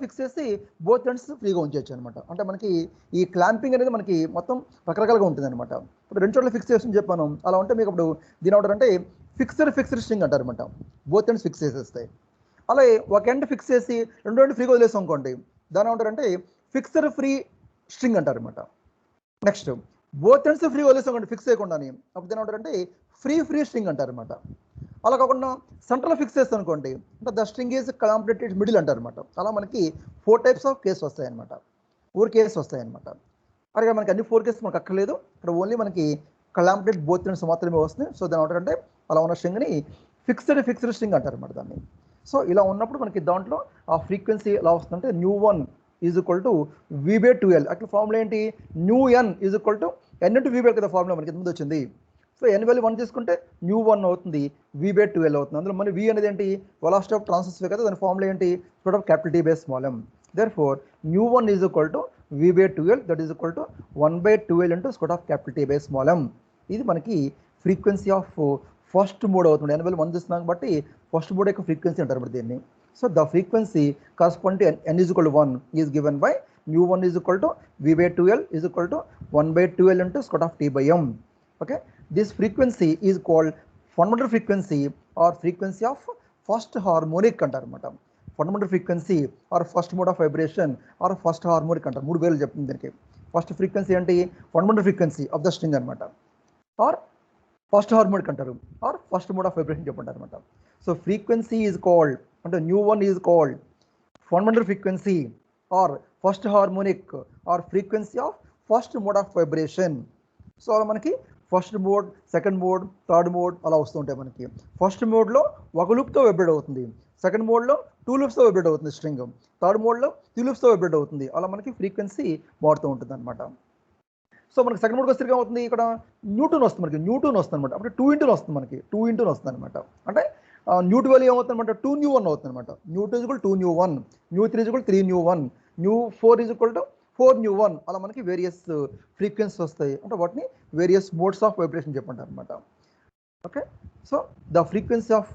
ఫిక్స్ చేసి బోత్ ఎండ్స్ ఫ్రీగా ఉంచేయచ్చు అనమాట. అంటే మనకి ఈ క్లాంపింగ్ అనేది మనకి మొత్తం రకరకాలుగా ఉంటుంది అనమాట. ఇప్పుడు రెండు చోట్ల ఫిక్స్ చేసి చెప్పాను. అలా ఉంటే మీకు అప్పుడు దీని ఏమంటారంటే ఫిక్స్డ్ స్ట్రింగ్ అంటారు అనమాట. బోత్ ఎండ్స్ ఫిక్స్ చేసేస్తాయి. అలాగే ఒక ఎండ్ ఫిక్స్ చేసి రెండు ఎండ్ ఫ్రీగా వదిలేస్తాం అనుకోండి, దాని ఏమంటారంటే ఫిక్స్డ్ ఫ్రీ స్ట్రింగ్ అంటారు అనమాట. నెక్స్ట్ బోత్ ఎండ్స్ ఫ్రీ వదిలేస్తాం అనుకోండి ఫిక్స్ చేయకుండా, అప్పుడు దాని ఏమంటారంటే ఫ్రీ స్ట్రింగ్ అంటారు అనమాట. అలా కాకుండా సెంటర్లో ఫిక్స్ చేస్తాం అనుకోండి అంటే the string is completed middle అంటారు అనమాట. అలా మనకి 4 టైప్స్ ఆఫ్ కేసు వస్తాయన్నమాట, 4 కేసెస్ వస్తాయన్నమాట. అలాగే మనకి అన్ని 4 కేసెస్ మనకు అక్కర్లేదు, ఇక్కడ ఓన్లీ మనకి కంప్లీటెడ్ బోత్ ఎండ్స్ మాత్రమే వస్తుంది. సో దాని ఏమంటారంటే అలా ఉన్న స్ట్రింగ్ని ఫిక్స్డ్ స్ట్రింగ్ అంటారు అనమాట దాన్ని. సో ఇలా ఉన్నప్పుడు మనకి దాంట్లో ఆ ఫ్రీక్వెన్సీ ఎలా వస్తుందంటే ν1 ఈజ్ ఈక్వల్ టు V/2L. అట్లా ఫార్ములా ఏంటి ν(n) is equal to n/V/2 కదా ఫార్ములా మనకి ముందు వచ్చింది. సో n వాల్యూ 1 తీసుకుంటే ν1 అవుతుంది, V/2L అవుతుంది. అందులో మన V అనేది ఏంటి వెలాసిటీ ఆఫ్ ట్రాన్సిస్టర్ కదా, దాని ఫార్ములా ఏంటి square of capital T by small m. Therefore ν1 is equal to V/2L, that is equal to 1/2L into square of capital T by small m. ఇది మనకి ఫ్రీక్వెన్సీ ఆఫ్ ఫస్ట్ మోడ్ అవుతుంది. n value 1 తీసుకున్నాం కాబట్టి first mode యొక్క frequency అంటారు ఇప్పుడు దీన్ని. So the frequency corresponding to n is equal to 1 is given by ν1 is equal to V/2L is equal to 1/2L into square of T by m. Okay, this frequency is called fundamental frequency or frequency of first harmonic అంటారు అనమాట. Fundamental frequency or first mode of vibration or first harmonic అంటారు. 3 పేర్లు చెప్తుంది దీనికి. First frequency ఏంటి fundamental frequency of the string అనమాట, or first harmonic అంటారు, or first mode of vibration చెప్పంటారు అనమాట. సో ఫ్రీక్వెన్సీ ఈజ్ కాల్డ్ అంటే ν1 is called fundamental frequency or first harmonic or frequency of first mode of vibration. So అలా మనకి first mode, second mode, third mode అలా వస్తూ ఉంటాయి మనకి. ఫస్ట్ మోడ్లో ఒక లూప్తో వైబ్రేట్ అవుతుంది, సెకండ్ మోడ్లో 2 లూప్స్తో వైబ్రేట్ అవుతుంది స్ట్రింగ్, థర్డ్ మోడ్లో 3 లూప్స్తో వైబ్రేట్ అవుతుంది. అలా మనకి ఫ్రీక్వెన్సీ మారుతూ ఉంటుంది అనమాట. సో మనకి సెకండ్ మోడ్కి వస్తే అవుతుంది ఇక్కడ న్యూటన్ వస్తుంది, మనకి న్యూటన్ వస్తుంది అనమాట. అప్పుడు 2 ఇంటూ వస్తుంది, మనకి 2 ఇంటూ వస్తుంది అనమాట. అంటే న్యూట్ వాల్యూ ఏమవుతుంది అనమాట 2ν1 అవుతుంది అనమాట. న్యూ2 ఈజ్ ఈక్వల్ 2ν1, న్యూ3 ఈజ్ ఈక్వల్ 3ν1, న్యూ4 ఈజ్ ఈక్వల్ టు 4ν1. అలా మనకి వేరియస్ ఫ్రీక్వెన్సీస్ వస్తాయి, అంటే వాటిని వేరియస్ మోడ్స్ ఆఫ్ వైబ్రేషన్ చెప్పంటారు అనమాట. Okay, so the frequency of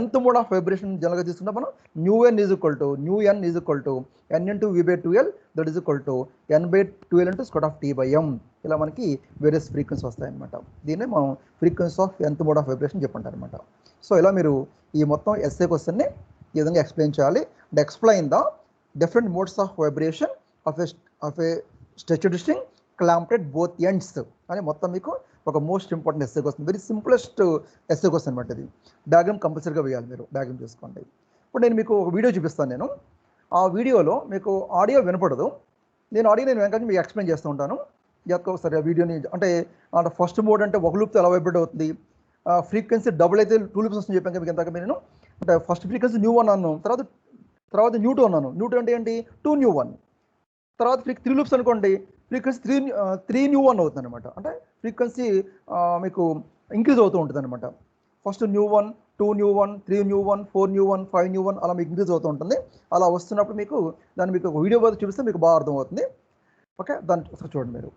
nth mode of vibration జనరల్గా తీసుకుంటే మనం ν1 is equal to ν(n) is equal to n into V/2L, that is equal to n/2L into square of T by m. ఇలా మనకి various frequency వస్తాయన్నమాట. దీన్నే మనం frequency of nth mode of vibration చెప్పంటారు అనమాట. సో ఇలా మీరు ఈ మొత్తం ఎస్ఏ క్వశ్చన్ని ఈ విధంగా ఎక్స్ప్లెయిన్ చేయాలి. And explain the different modes of vibration of a stretched string clamped both ends అని మొత్తం మీకు ఒక most important SA question, very simplest SA question అనమాట. ఇది డయాగ్రామ్ కంపల్సరీగా వేయాలి, మీరు డయాగ్రామ్ చేసుకోండి. ఇప్పుడు నేను మీకు ఒక వీడియో చూపిస్తాను. నేను ఆ వీడియోలో మీకు ఆడియో వినపడదు, నేను వెనక మీకు ఎక్స్ప్లెయిన్ చేస్తూ ఉంటాను. ఒకసారి ఆ వీడియోని అంటే ఫస్ట్ మోడ్ అంటే ఒక లూప్తో ఎలా వైబ్రేట్ అవుతుంది, ఫ్రీక్వెన్సీ డబుల్ అయితే 2 లూప్స్ వస్తుంది చెప్పాను మీకు ఎంతగా. నేను అంటే ఫస్ట్ ఫ్రీక్వెన్సీ ν1 అన్నాను, తర్వాత న్యూ2 అన్నాను. న్యూ2 అంటే ఏంటి 2ν1. తర్వాత 3 లూప్స్ అనుకోండి, ఫ్రీక్వెన్సీ 3ν1 అవుతుంది అనమాట. అంటే ఫ్రీక్వెన్సీ మీకు ఇంక్రీజ్ అవుతూ ఉంటుంది అనమాట. ఫస్ట్ ν1, 2ν1, 3ν1, 4ν1, 5ν1 అలా మీకు ఇంక్రీజ్ అవుతూ ఉంటుంది. అలా వస్తున్నప్పుడు మీకు దాన్ని మీకు వీడియో చూపిస్తే మీకు బాగా అర్థమవుతుంది. ఓకే, దాన్ని చూడండి మీరు.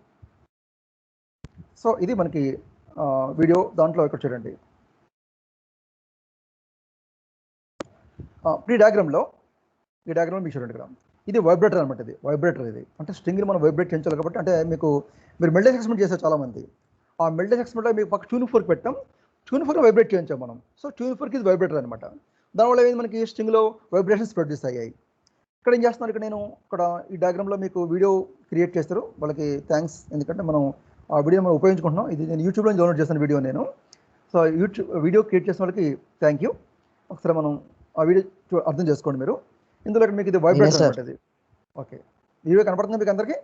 సో ఇది మనకి వీడియో దాంట్లో ఇక్కడ చూడండి. ఈ డయాగ్రామ్లో మీకు చూడండి ఇక్కడ ఇది వైబ్రేటర్ అనమాట. ఇది వైబ్రేటర్. ఇది అంటే స్ట్రింగ్ని మనం వైబ్రేట్ చేయించాలి కాబట్టి, అంటే మీరు మెల్టేజ్ ఎక్స్పెరిమెంట్ చేశారు చాలామంది. ఆ మెల్టేజ్ ఎక్స్పెరిమెంట్లో మీకు పక్క ట్యూన్ ఫోర్క్ పెట్టాం, ట్యూన్ ఫోర్క్ వైబ్రేట్ చేయించాం మనం. సో ట్యూన్ ఫోర్క్ ఇది వైబ్రేటర్ అనమాట. దానివల్ల ఏంది మనకి స్ట్రింగ్లో వైబ్రేషన్స్ ప్రొడ్యూస్ అయ్యాయి. ఇక్కడ ఏం చేస్తున్నాను, ఇక్కడ నేను ఈ డయాగ్రామ్లో మీకు వీడియో క్రియేట్ చేస్తారు. వాళ్ళకి థ్యాంక్స్, ఎందుకంటే మనం ఆ వీడియో మనం ఉపయోగించుకుంటున్నాం. ఇది నేను యూట్యూబ్లో డౌన్లోడ్ చేసిన వీడియో నేను. సో వీడియో క్రియేట్ చేసిన వాళ్ళకి థ్యాంక్ యూ. ఒకసారి మనం ఆ వీడియో అర్థం చేసుకోండి మీరు. ఇందులో మీకు ఇది వైబ్రేటర్ అనమాట. ఇది ఓకే. వీడియో కనపడుతుంది మీకు అందరికీ?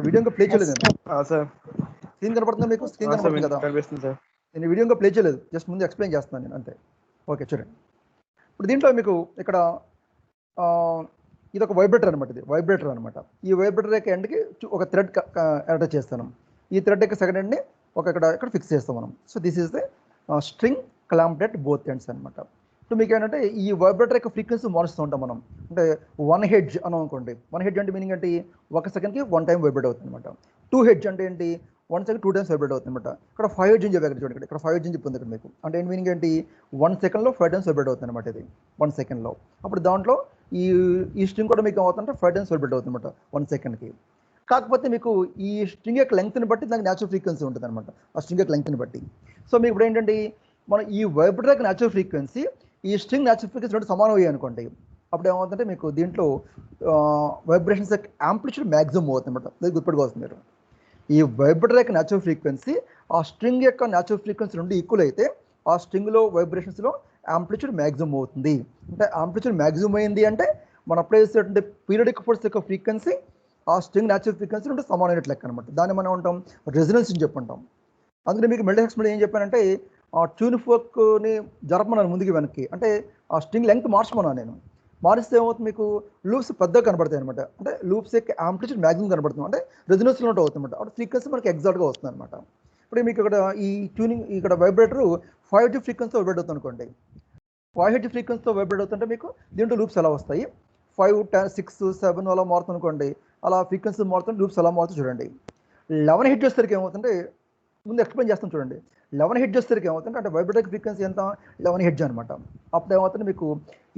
వీడియో ఇంకా ప్లే చేయలేదు నేను. స్క్రీన్ కనపడుతుంది మీకు? స్క్రీన్ కనపడుతుంది కదా? నేను వీడియో ఇంకా ప్లే చేయలేదు, జస్ట్ ముందు ఎక్స్ప్లెయిన్ చేస్తున్నాను నేను అంతే. ఓకే చూడండి. ఇప్పుడు దీంట్లో మీకు ఇక్కడ ఇది ఒక వైబ్రేటర్ అనమాట. ఇది వైబ్రేటర్ అనమాట. ఈ వైబ్రేటర్ యొక్క ఎండ్కి ఒక థ్రెడ్ అటాచ్ చేస్తాను. ఈ థ్రెడ్ యొక్క సెకండ్ ఎండ్ని ఇక్కడ ఫిక్స్ చేస్తాం మనం. So this is the string clamped at both ends అనమాట. ఇప్పుడు మీకు ఏంటంటే ఈ వైబ్రేటర్ యొక్క ఫ్రీక్వెన్సీ మారుస్తూ ఉంటాం మనం. అంటే 1 హెడ్జ్ అని అనుకోండి. 1 హెడ్జ్ అంటే మీనింగ్ ఏంటి? 1 సెకండ్కి 1 టైం వైబ్రేట్ అవుతుంది అనమాట. 2 హెడ్జ్ అంటే ఏంటి? 1 సెకండ్ 2 టైమ్స్ వైబ్రేట్ అవుతుంది అనమాట. ఇక్కడ 5 హెడ్జ్ అని చెప్పారు చూడండి. ఇక్కడ 5 హెడ్జ్ అని చెప్తుంది ఇక్కడ మీకు. అంటే ఏంటి మీనింగ్ ఏంటి? 1 సెకండ్లో 5 టైమ్స్ వైబ్రేట్ అవుతుంది అనమాట. ఇది 1 సెకండ్లో. అప్పుడు దాంట్లో ఈ స్ట్రింగ్ కూడా మీకు ఏమవుతుందంటే 5 టైమ్స్ వైబ్రేట్ అవుతుంది అనమాట 1 సెకండ్కి. కాకపోతే మీకు ఈ స్ట్రింగ్ యొక్క లెంగ్త్ని బట్టి దానికి న్యాచురల్ ఫ్రీక్వెన్సీ ఉంటుంది అనమాట. ఆ స్ట్రింగ్ యొక్క లెంగ్త్ని బట్టి. సో మీకు ఇప్పుడు ఏంటంటే మనం ఈ వైబ్రేటర్ యొక్క న్యాచురల్ ఫ్రీక్వెన్సీ, ఈ స్ట్రింగ్ న్యాచురల్ ఫ్రీక్వెన్సీ రెండు సమానం అయ్యాయి అనుకోండి. అప్పుడు ఏమవుతుందంటే మీకు దీంట్లో వైబ్రేషన్స్ యొక్క యాంప్లిట్యూడ్ మ్యాక్సిమం అవుతుంది అనమాట. అది గుర్తుపెట్టుకోవాల్సింది మీరు. ఈ వైబ్రేటర్ యొక్క న్యాచురల్ ఫ్రీక్వెన్సీ ఆ స్ట్రింగ్ యొక్క న్యాచురల్ ఫ్రీక్వెన్సీ రెండు ఈక్వల్ అయితే ఆ స్ట్రింగ్లో వైబ్రేషన్స్లో యాంప్లిట్యూడ్ మ్యాక్సిమం అవుతుంది. అంటే యాంప్లిట్యూడ్ మ్యాక్సిమం అయింది అంటే మనం అప్లై చేసేటువంటి పీరియడిక్ ఫోర్స్ యొక్క ఫ్రీక్వెన్సీ ఆ స్ట్రింగ్ న్యాచురల్ ఫ్రీక్వెన్సీ రెండు సమానమైన లెక్క అనమాట. దాన్ని మనం ఉంటాం రెజొనెన్స్ అని చెప్పుంటాం. అందుకని మీకు మెల్టేజ్ ఎక్స్పెరిమెంట్ ఏం చెప్పానంటే ఆ ట్యూన్ ఫోర్క్ని జరపమన్నాను ముందుకి వెనక్కి. అంటే ఆ స్ట్రింగ్ లెంగ్త్ మార్చమన్నాను నేను. మారిస్తే ఏమవుతుంది, మీకు లూప్స్ పెద్దగా కనబడతాయి అనమాట. అంటే లూప్స్ యొక్క యాంప్లిట్యూడ్ మ్యాక్సిమం కనబడుతుంది. అంటే రెజొనెన్స్లో అవుతుంది అనమాట. అప్పుడు ఫ్రీక్వెన్సీ మనకి ఎగ్జాక్ట్గా వస్తుంది అనమాట. ఇప్పుడు మీకు ఇక్కడ ఈ ట్యూనింగ్ ఇక్కడ వైబ్రేటర్ 5 హెడ్జ్ ఫ్రీక్వెన్సీతో వైబ్రేట్ అవుతుంది అనుకోండి. 5 హెడ్జ్ ఫ్రీక్వెన్సీతో వైబ్రేట్ అవుతుంటే మీకు దీంట్లో లూప్స్ ఎలా వస్తాయి? 5, 10, 6, 7 అలా మారుతుంది అనుకోండి. అలా ఫ్రీక్వెన్సీ మారుతుంది, లూప్స్ ఎలా మారుతుంది చూడండి. 11 హెడ్జ్ వచ్చేసరికి ఏమవుతుంటే ముందు ఎక్స్ప్లెయిన్ చేస్తాం చూడండి. 11 హెడ్జ్ వచ్చేసరికి ఏమవుతుంది అంటే వైబ్రేటర్ ఫ్రీక్వెన్సీ ఎంత? 11 హెడ్జ్ అనమాట. అప్పుడు ఏమవుతుంది మీకు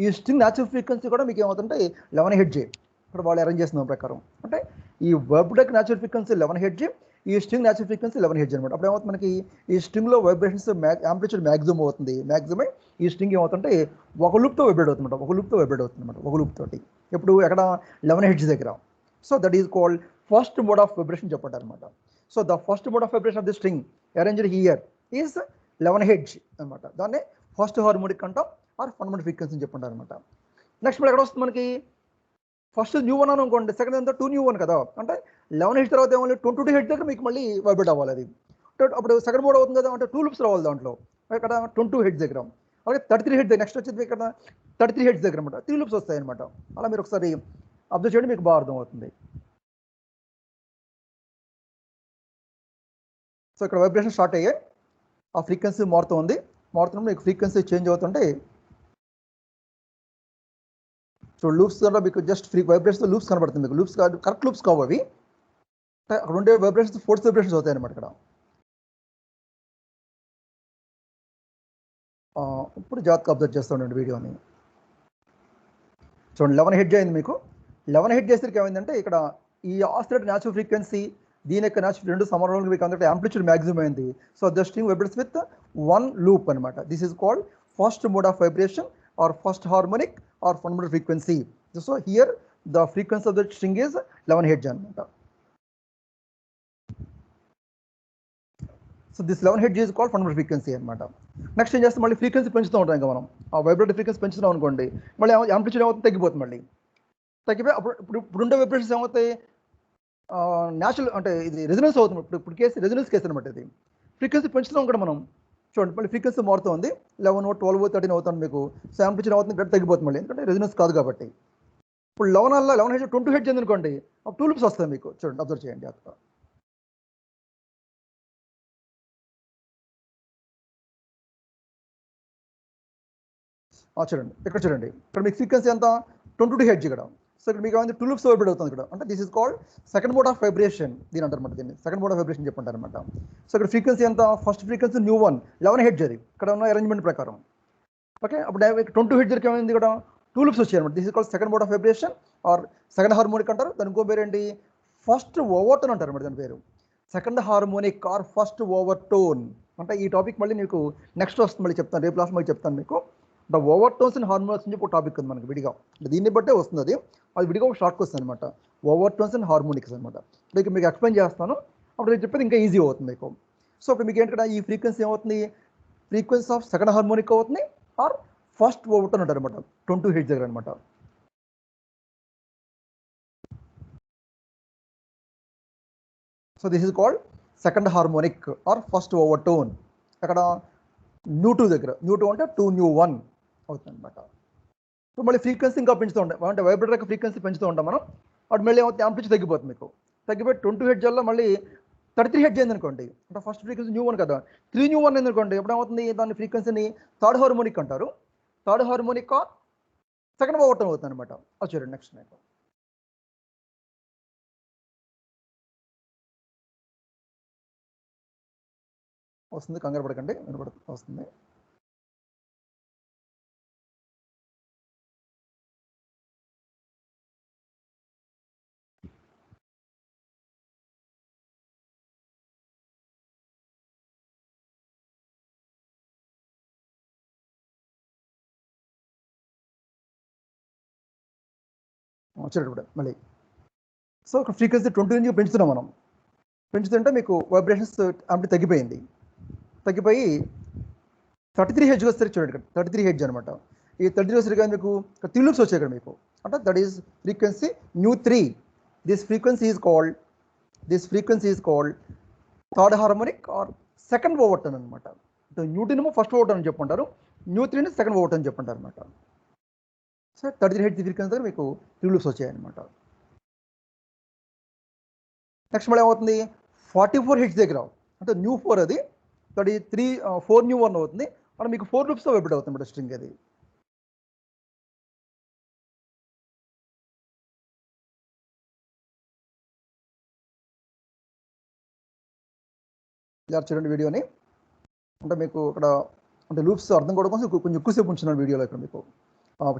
ఈ స్ట్రింగ్ న్యాచురల్ ఫ్రీక్వెన్సీ కూడా మీకు ఏమవుతుంటే 11 హెడ్జ్. ఇక్కడ వాళ్ళు అరేంజ్ చేసిన ప్రకారం అంటే ఈ వైబ్రేటర్ న్యాచురల్ ఫ్రీక్వెన్సీ 11 హెడ్జ్, ఈ స్ట్రింగ్ న్యాచురల్ ఫ్రీక్వెన్సీ 11 హెడ్జ్ అనమాట. అప్పుడు ఏమవుతుంది మనకి ఈ స్ట్రింగ్లో వైబ్రేషన్స్ యాంప్లిట్యూడ్ మ్యాక్సిమం అవుతుంది. మ్యాక్సిమం ఈ స్ట్రింగ్ ఏమవుతుంటే ఒక లూప్తో వైబ్రేట్ అవుతుంది అనమాట. ఒక లూప్ తోటి. ఇప్పుడు ఎక్కడ 11 హెడ్జ్ దగ్గర. So that is called first mode of vibration చెప్పండి అనమాట. So the first mode of vibration of the string arranged here is 11 hertz అనమాట. దాన్ని ఫస్ట్ హార్మోనిక్ అంటాం ఆర్ ఫండమెంటల్ ఫ్రీక్వెన్సీ అని చెప్పుంటారు అనమాట. నెక్స్ట్ మళ్ళీ ఎక్కడ వస్తుంది మనకి? ఫస్ట్ న్యూ వన్ అనుకోండి, సెకండ్ అంతా 2 న్యూ వన్ కదా. అంటే 11 హెడ్జ్ తర్వాత ఏమో 22 హెడ్జ్ దగ్గర మీకు మళ్ళీ వైబ్రేట్ అవ్వాలి. అది అప్పుడు సెకండ్ మోడ్ అవుతుంది కదా. అంటే 2 లూప్స్ రావాలి దాంట్లో. ఇక్కడ 22 హెడ్జ్ దగ్గర. అలాగే 33 హెడ్జ్ దగ్గర. నెక్స్ట్ వచ్చేది ఇక్కడ 33 హెడ్జ్ దగ్గర అనమాట. 3 లూప్స్ వస్తాయి అనమాట. అలా మీరు ఒకసారి అబ్జర్వ్ చేయండి, మీకు బాగా అర్థమవుతుంది. సో ఇక్కడ వైబ్రేషన్ స్టార్ట్ అయ్యాయి, ఆ ఫ్రీక్వెన్సీ మారుతుంది. మారుతున్నప్పుడు మీకు ఫ్రీక్వెన్సీ చేంజ్ అవుతుంటే సో లూప్స్ ద్వారా మీకు జస్ట్ వైబ్రేషన్స్ లూప్స్ కనబడుతుంది. మీకు లూప్స్ కాదు, కరెక్ట్ లూప్స్ కావు అవి. అక్కడ ఉండే వైబ్రేషన్స్ ఫోర్స్ వైబ్రేషన్స్ అవుతాయి అనమాట ఇక్కడ. ఇప్పుడు జాగ్రత్తగా అబ్జర్వ్ చేస్తూ ఉండండి వీడియోని. చూడండి 11 హెడ్జ్ అయింది మీకు. 11 హెడ్జ్ చేసరికి ఏమైందంటే ఇక్కడ ఈ ఆసిలేటర్ న్యాచురల్ ఫ్రీక్వెన్సీ దీని యొక్క న్యాచురల్ రెండు సమానంలో మీకు అందరికీ యాంప్లిట్యూడ్ మ్యాక్సిమం అయింది. So the string vibrates with 1 loop అనమాట. This is called first mode of vibration or first harmonic or fundamental frequency. So here the frequency of the string is 11 hertz అనమాట. So this 11 hertz is called fundamental frequency అనమాట. Next ఏం చేస్తాం, మళ్ళీ frequency పెంచుతూ ఉంటాం ఇంకా మనం. ఆ వైబ్రేటర్ ఫ్రీక్వెన్సీ పెంచుతున్నాం అనుకోండి, మళ్ళీ యాంప్లిట్యూడ్ ఏమవుతుంది? తగ్గిపోతుంది. మళ్ళీ తగ్గిపోయి ఇప్పుడు ఉండే వైబ్రేషన్స్ ఏమవుతాయి? న్యాచురల్ అంటే ఇది రెజొనెన్స్ అవుతుంది. ఇప్పుడు కేసు రెజొనెన్స్ కేసు అనమాట. ఇది ఫ్రీక్వెన్సీ పెంచుతున్నాం కూడా మనం. చూడండి మళ్ళీ ఫ్రీక్వెన్సీ మారుతుంది. 11, 12, 13 అవుతుంది మీకు. సో యాంప్లిట్యూడ్ అవుతుంది, గట్టి తగ్గిపోతుంది మళ్ళీ, ఎందుకంటే రెజొనెన్స్ కాదు కాబట్టి. ఇప్పుడు 11 హెడ్జ్ 22 హెడ్జ్ అనుకోండి, అప్పుడు 2 లూప్స్ వస్తాయి మీకు. చూడండి అబ్జర్వ్ చేయండి అక్కడ. చూడండి ఇక్కడ చూడండి, ఇక్కడ మీకు ఫ్రీక్వెన్సీ ఎంత? 22 హెడ్జ్ ఇక్కడ. సో ఇక్కడ మీకు టూ లూప్స్ వైబ్రేట్ అవుతుంది ఇక్కడ, అంటే this is called second mode of vibration దీని అంటారన్నమాట. దీన్ని సెకండ్ మోడ్ ఆఫ్ వైబ్రేషన్ చెప్పంటారు అనమాట. సో ఇక్కడ ఫ్రీక్వెన్సీ ఎంత, ఫస్ట్ ఫ్రీక్వెన్సీ న్యూ 1 11 హెడ్జ్ అది ఇక్కడ ఉన్న అరేంజ్మెంట్ ప్రకారం. ఓకే, అప్పుడు 22 హెడ్జ్కి ఏమైంది ఇక్కడ టూ లూప్స్ వచ్చాయి అనమాట. This is called second mode of vibration are second harmonic అంటారు. దాని ఇంకో పేరు ఏంటి, ఫస్ట్ ఓవర్టోన్ అంటారు అనమాట దాని పేరు. Second harmonic or first overtone అంటే ఈ టాపిక్ మళ్ళీ మీకు నెక్స్ట్ వస్తుంది, మళ్ళీ చెప్తాను రేపు క్లాస్ మళ్ళీ చెప్తాను మీకు. ద ఓవర్టోన్స్ అండ్ హార్మోన్స్ అని చెప్పి ఒక టాపిక్ ఉంది మనకి విడిగా, దీన్ని బట్టే వస్తుంది అది. అది విడిగా ఒక షార్ట్ క్వశ్చన్ అనమాట, ఓవర్టోన్స్ అండ్ హార్మోనిక్స్ అనమాట. మీకు ఎక్స్ప్లెయిన్ చేస్తాను, అప్పుడు నేను చెప్పేది ఇంకా ఈజీ అవుతుంది మీకు. సో ఇప్పుడు మీకు ఏంటంటే ఈ ఫ్రీక్వెన్సీ ఏమవుతుంది, ఫ్రీక్వెన్సీ ఆఫ్ సెకండ్ హార్మోనిక్ అవుతుంది ఆర్ ఫస్ట్ ఓవర్టోన్ అంటారు అనమాట 22 హెడ్జ్ దగ్గర అనమాట. So this is called second harmonic or first overtone. అక్కడ న్యూ 2 దగ్గర, న్యూ 2 అంటే 2 న్యూ 1 అవుతుంది అనమాట. సో మళ్ళీ ఫ్రీక్వెన్సీ ఇంకా పెంచుతూ ఉంటాం, అంటే వైబ్రేటర్ యొక్క ఫ్రీక్వెన్సీ పెంచుతూ ఉంటాం మనం. అప్పుడు మళ్ళీ ఏమవుతుంది, యాంప్లిట్యూడ్ తగ్గిపోతుంది మీకు. తగ్గిపోయి 20 హెడ్జ్ వల్ల మళ్ళీ 33 హెడ్జ్ అయింది అనుకోండి, అంటే ఫస్ట్ ఫ్రీక్వెన్సీ న్యూ 1 కదా, 3 న్యూ 1 అయింది అనుకోండి, ఎప్పుడు ఏమవుతుంది దాని ఫ్రీక్వెన్సీని థర్డ్ హార్మోనిక్ అంటారు. Third harmonic or second overtone అవుతుంది అనమాట. అది చూడండి నెక్స్ట్ మీకు వస్తుంది, కంగారు పడకండి, వస్తుంది. చూడండి ఇప్పుడు మళ్ళీ. సో ఒక ఫ్రీక్వెన్సీ 20 నుంచి పెంచుతున్నాం మనం. పెంచుతుంటే మీకు వైబ్రేషన్స్ అంటే తగ్గిపోయింది, తగ్గిపోయి 33 హెడ్జ్ వస్తారు చూడండి ఇక్కడ 33 హెడ్జ్ అనమాట. ఈ 33 వచ్చేసరికి మీకు 3 లూప్స్ వచ్చాయి ఇక్కడ మీకు, అంటే that is frequency nu 3. This frequency is called third harmonic or second overtone అనమాట. న్యూ 2 ఫస్ట్ ఓవర్టోన్ అని చెప్పుంటారు, న్యూ 3 సెకండ్ ఓవర్టోన్ అని చెప్పుంటారు అనమాట. సో 33 హెడ్జ్ ఫ్రీక్వెన్సీ దగ్గర మీకు 3 లూప్స్ వచ్చాయన్నమాట. నెక్స్ట్ మళ్ళీ ఏమవుతుంది, 44 హెడ్జ్ దగ్గర, అంటే న్యూ 4 అది, దట్ ఈ 4 న్యూ 1 అవుతుంది. అంటే మీకు 4 లూప్స్తో వైబ్రేట్ అవుతుంది అన్నమాట స్ట్రింగ్ అది. ఇలా చూడండి వీడియోని, అంటే మీకు ఇక్కడ అంటే లూప్స్ అర్థం కూడా కోసం కొంచెం ఎక్కువసేపు ఉంచున్నాడు వీడియోలో. ఇక్కడ మీకు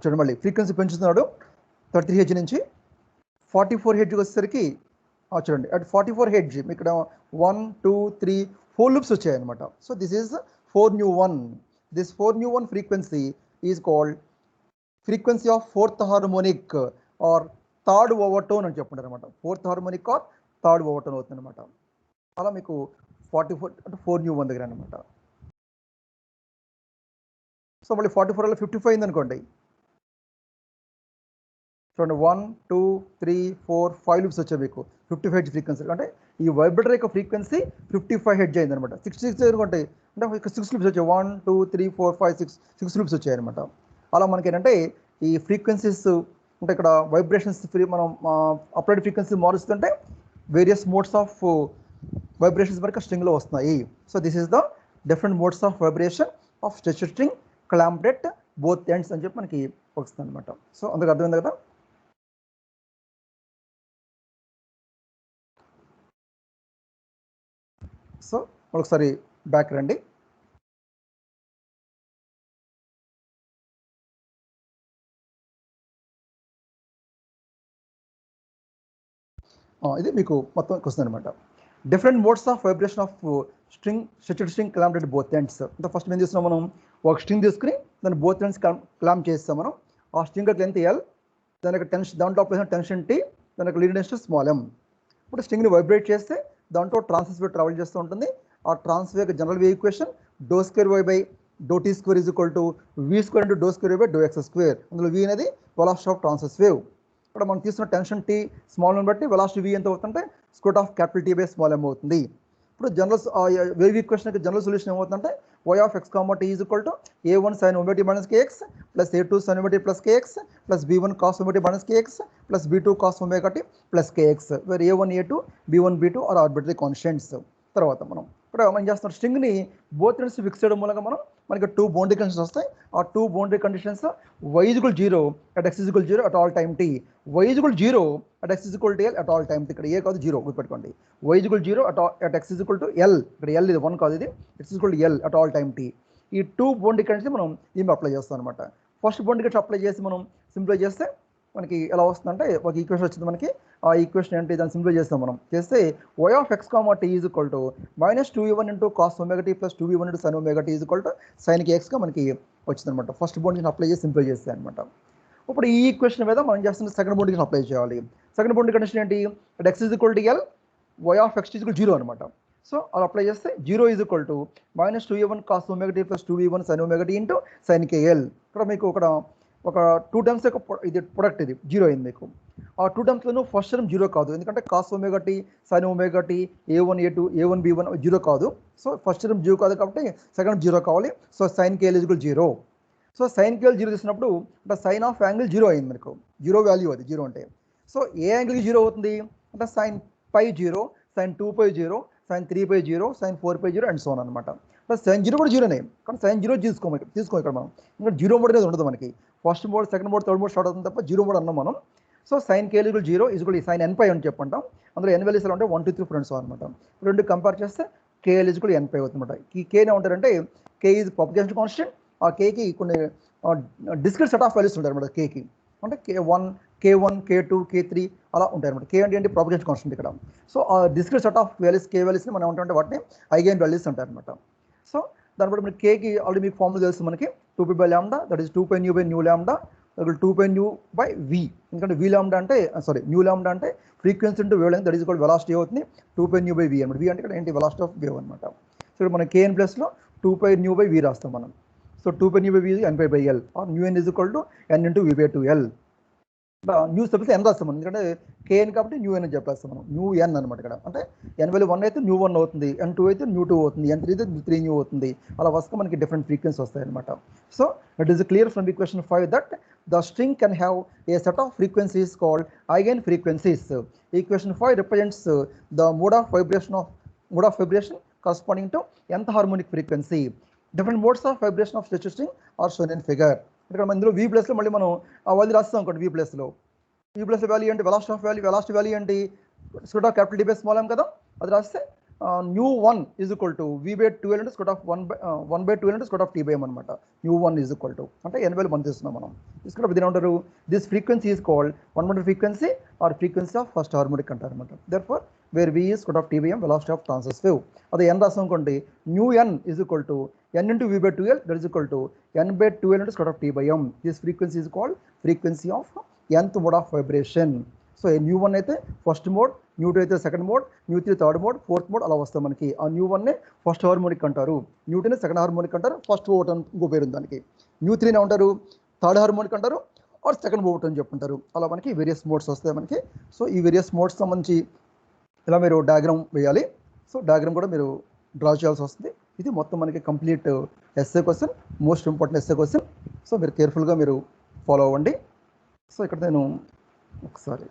చూడండి మళ్ళీ ఫ్రీక్వెన్సీ పెంచుతున్నాడు 33 హెడ్జ్ నుంచి 44 హెడ్జ్కి వచ్చేసరికి చూడండి అట్ 44 హెడ్జ్ మీకు ఇక్కడ 1 2 3 4 లూప్స్ వచ్చాయి అనమాట. So this is 4 new 1. This 4 new 1 frequency is called frequency of fourth harmonic or third overtone అని చెప్పుకుంటారు అనమాట. Fourth harmonic or third overtone అవుతుంది అనమాట. అలా మీకు 44 అంటే 4 న్యూ 1 దగ్గర అనమాట. సో మళ్ళీ 44 వల్ల 55 అయింది అనుకోండి, చూడండి 1 2 3 4 5 లూప్స్ వచ్చాయి మీకు 55 హెడ్జ్ ఫ్రీక్వెన్సీ. అంటే ఈ వైబ్రేటర్ యొక్క ఫ్రీక్వెన్సీ 55 హెడ్జ్ అయింది అనమాట. 66 అనుకోండి, అంటే 6 లూప్స్ వచ్చాయి, 1 2 3 4 5 6 లూప్స్ వచ్చాయి అనమాట. అలా మనకి ఏంటంటే ఈ ఫ్రీక్వెన్సీస్ అంటే ఇక్కడ వైబ్రేషన్స్ మనం అప్లైడ్ ఫ్రీక్వెన్సీ మారుస్తుంటే వేరియస్ మోడ్స్ ఆఫ్ వైబ్రేషన్స్ వరకు స్ట్రింగ్లో వస్తున్నాయి. So this is the different modes of vibration of stretched string clamped both ends అని చెప్పి మనకి వస్తుంది అనమాట. సో అందుకు అర్థమైంది కదా. సో ఒకసారి బ్యాక్ రండి. ఇది మీకు మొత్తం క్వశ్చన్ అనమాట. Different modes of vibration of string stretched string clamped both ends. అంటే ఫస్ట్ ఏం చేస్తున్నాం మనం, ఒక స్ట్రింగ్ తీసుకుని దాన్ని బోత్ ఎండ్స్ క్లాంప్ చేస్తాం మనం. ఆ స్ట్రింగ్ లెంత్ ఎల్, దానికి టెన్షన్ దాంట్లో అప్లై టెన్షన్ టీ, దానికి లీడ్ డెన్సిటీ స్మాల్ ఎం. ఇప్పుడు స్ట్రింగ్ని వైబ్రేట్ చేస్తే దాంట్లో ట్రాన్స్వర్స్ వే ట్రావెల్ చేస్తూ ఉంటుంది. ఆ transverse general wave equation do square why by do tea square is equal to we square into do square why by do X square. అందులో వి అనేది velocity of transverse wave. ఇక్కడ మనం తీసుకున్న టెన్షన్ టీ స్మాల్ ఎం బట్టి velocity V ఎంత అవుతుందంటే square of capital T by small M అవుతుంది. ఇప్పుడు జనరల్ వేవ్ ఈక్వేషన్కి జనరల్ సొల్యూషన్ ఏమవుతుందంటే y of x comma t is equal to a1 sin omega t minus kx plus a2 sin omega t plus kx plus b1 cos omega t minus kx plus b2 cos omega t plus kx, where a1 a2 b1 b2 are arbitrary constants. తర్వాత మనం ఇక్కడ మనం చేస్తున్న స్ట్రింగ్ని both ends fix చేయడం మూలంగా మనకి 2 boundary conditions వస్తాయి. ఆ 2 boundary conditions y=0 at x=0 at all time t, y=0 at x=l at all time t. ఇక్కడ ఏ కాదు 0 గుర్తుపెట్టుకోండి. y=0 at x=l, ఇక్కడ l ఇది 1 కాదు, ఇది x=l at all time t. ఈ 2 బౌండరీ కండిషన్స్ మనం దీన్ని అప్లై చేస్తాం అనమాట. ఫస్ట్ బౌండరీ కండిషన్ అప్లై చేసి మనం సింప్లై చేస్తే మనకి ఎలా వస్తుందంటే ఒక ఈక్వేషన్ వచ్చింది మనకి. ఆ ఈక్వేషన్ ఏంటి, దాన్ని సింప్లై చేస్తాం మనం. చేస్తే y of x, t is equal to -2v1 into cos ωt plus 2v1 into sin ωt is equal to sin kxగా మనకి వచ్చింది అనమాట. ఫస్ట్ బౌండరీని అప్లై చేసి సింప్లై చేస్తే అనమాట. ఇప్పుడు ఈ ఈక్వేషన్ మీద మనం చేస్తున్న సెకండ్ బౌండరీని అప్లై చేయాలి. సెకండ్ బౌండరీ కండిషన్ ఏంటి, x is equal to l, y of x is equal 0 అనమాట. సో అలా అప్లై చేస్తే 0 is equal to -2v1 cos ωt plus 2v1 sin ωt into sin kl. ఇక్కడ మీకు ఒక 2 టర్మ్స్ యొక్క ఇది ప్రొడక్ట్, ఇది 0 అయింది మీకు. ఆ 2 టర్మ్స్లోనూ ఫస్ట్ టర్మ్ 0 కాదు, ఎందుకంటే cos ωt sin ωt a1 a2 a1 b1 0 కాదు. సో ఫస్ట్ టర్మ్ 0 కాదు కాబట్టి సెకండ్ 0 కావాలి. So sin kl is equal 0. So sin kl 0 తీసినప్పుడు అంటే సైన్ ఆఫ్ యాంగిల్ 0 అయింది మనకు. 0 వాల్యూ అది 0 అంటే. సో ఏ యాంగిల్కి 0 అవుతుంది అంటే sin π 0, sin 2π 0, sin 3π 0, sin 4π 0 and so on అనమాట. ప్లస్ sin 0 కూడా 0నే, కానీ sin 0 తీసుకో ఇక్కడ మనం. ఇంకా 0 మోడ్ అనేది ఉండదు మనకి. First mode, second mode, third mode start అవుతుంది తప్ప 0 మోడ్ అన్నాం మనం. So sin kl is 0 is equal sin nπ అని చెప్పంటాం. అందులో n వాల్యూస్ అంటే 1 2 3 ఫ్రెండ్స్ అనమాట. రెండు కంపేర్ చేస్తే kl ఈజ్ ఈక్వల్ nπ అవుతుంది అనమాట. ఈ k ఏమంటారంటే k ఈజ్ ప్రాపగేషన్ కాన్స్టెంట్. ఆ kకి కొన్ని డిస్క్రీట్ సెట్ ఆఫ్ వాల్యూస్ ఉంటాయి అనమాట. kకి అంటే k1 k2 k3 అలా ఉంటాయి అనమాట. k అంటే ప్రాపగేషన్ కాన్స్టెంట్ ఇక్కడ. సో ఆ discrete set of values k వాల్యూస్ని మనం ఏమంటామంటే వాటిని ఐగెన్ వాల్యూస్ అంటారు అనమాట. సో దాని బట్టి మనకి kకి ఆల్రెడీ మీకు ఫార్ములా తెలుసు మనకి, 2p by lambda, that is 2π nu by nu lambda, 2π nu by v. ఎందుకంటే v lambda అంటే nu lambda అంటే frequency into wave length, that is equal velocity అవుతుంది. 2π nu by v అనమాట. v అంటే ఇక్కడ ఏంటి, వెలాసిటీ ఆఫ్ వేవ్ అనమాట. So ఇక్కడ మన kn ప్లస్లో 2π nu by v రాస్తాం మనం. So 2π nu by v nπ by l, or n is equal to n into v by 2l. Nu తప్పితే n రాస్తాం మనం, ఎందుకంటే kn కాబట్టి న్యూ n అని చెప్పేస్తాం మనం. న్యూ n అనమాట ఇక్కడ. అంటే n వాల్యూ 1 అయితే న్యూ 1 అవుతుంది, n2 అయితే న్యూ 2 అవుతుంది, n3 అయితే న్యూ 3 న్యూ అవుతుంది. అలా వస్తే మనకి డిఫరెంట్ ఫ్రీక్వెన్సీ వస్తాయి అనమాట. So it is clear from equation 5 that the string can have a set of frequencies called eigen frequencies. Equation 5 represents the mode of vibration corresponding to nth harmonic frequency. Different modes of vibration of state string are shown in figure. ఇక్కడ మన ఇందులో v ప్లస్లో మళ్ళీ మనం ఆ value రాస్తాం అనుకోండి. v plus value అంటే వెలాసిటీ వాల్యూ ఏంటి, square of capital D by small m కదా, అది రాస్తే nu1 is equal to v by 2l అంటే స్క్వేర్ ఆఫ్ 1 by 2l అంటే square of t by m అనమాట. nu1 ఈజ్ ఈక్వల్ టు అంటే n value మనం తీస్తున్నాం మనం. తీసుకుంటే దీని ఏమంటారు, this frequency is called 1 frequency or frequency of first harmonic అంటారు అనమాట. Therefore where v is square of t by m, velocity of transverse wave. అదే n రాస్తాం అనుకోండి, nu n is equal to n into v by 2l, that is equal to n by 2l into square of t by m. This frequency is called frequency of nth mode of vibration. So nu1 అయితే first mode, nu2 అయితే second mode, nu3 third mode, fourth mode అలా వస్తాం మనకి. ఆ nu1నే first harmonic అంటారు, nu2నే second harmonic అంటారు, first vote అని ఇంకో పేరు ఉంది దానికి. nu3నే ఉంటారు థర్డ్ హార్మోనిక్ అంటారు, ఆర్ సెకండ్ ఓట్ అని చెప్పుంటారు. అలా మనకి వేరియస్ మోడ్స్ వస్తాయి మనకి. సో ఈ వేరియస్ మోడ్స్ సంబంధించి ఇలా మీరు డయాగ్రామ్ వేయాలి. సో డయాగ్రామ్ కూడా మీరు డ్రా చేయాల్సి వస్తుంది. ఇది మొత్తం మనకి complete SA question, most important SA question. So మీరు కేర్ఫుల్గా మీరు ఫాలో అవ్వండి. సో ఇక్కడ నేను ఒకసారి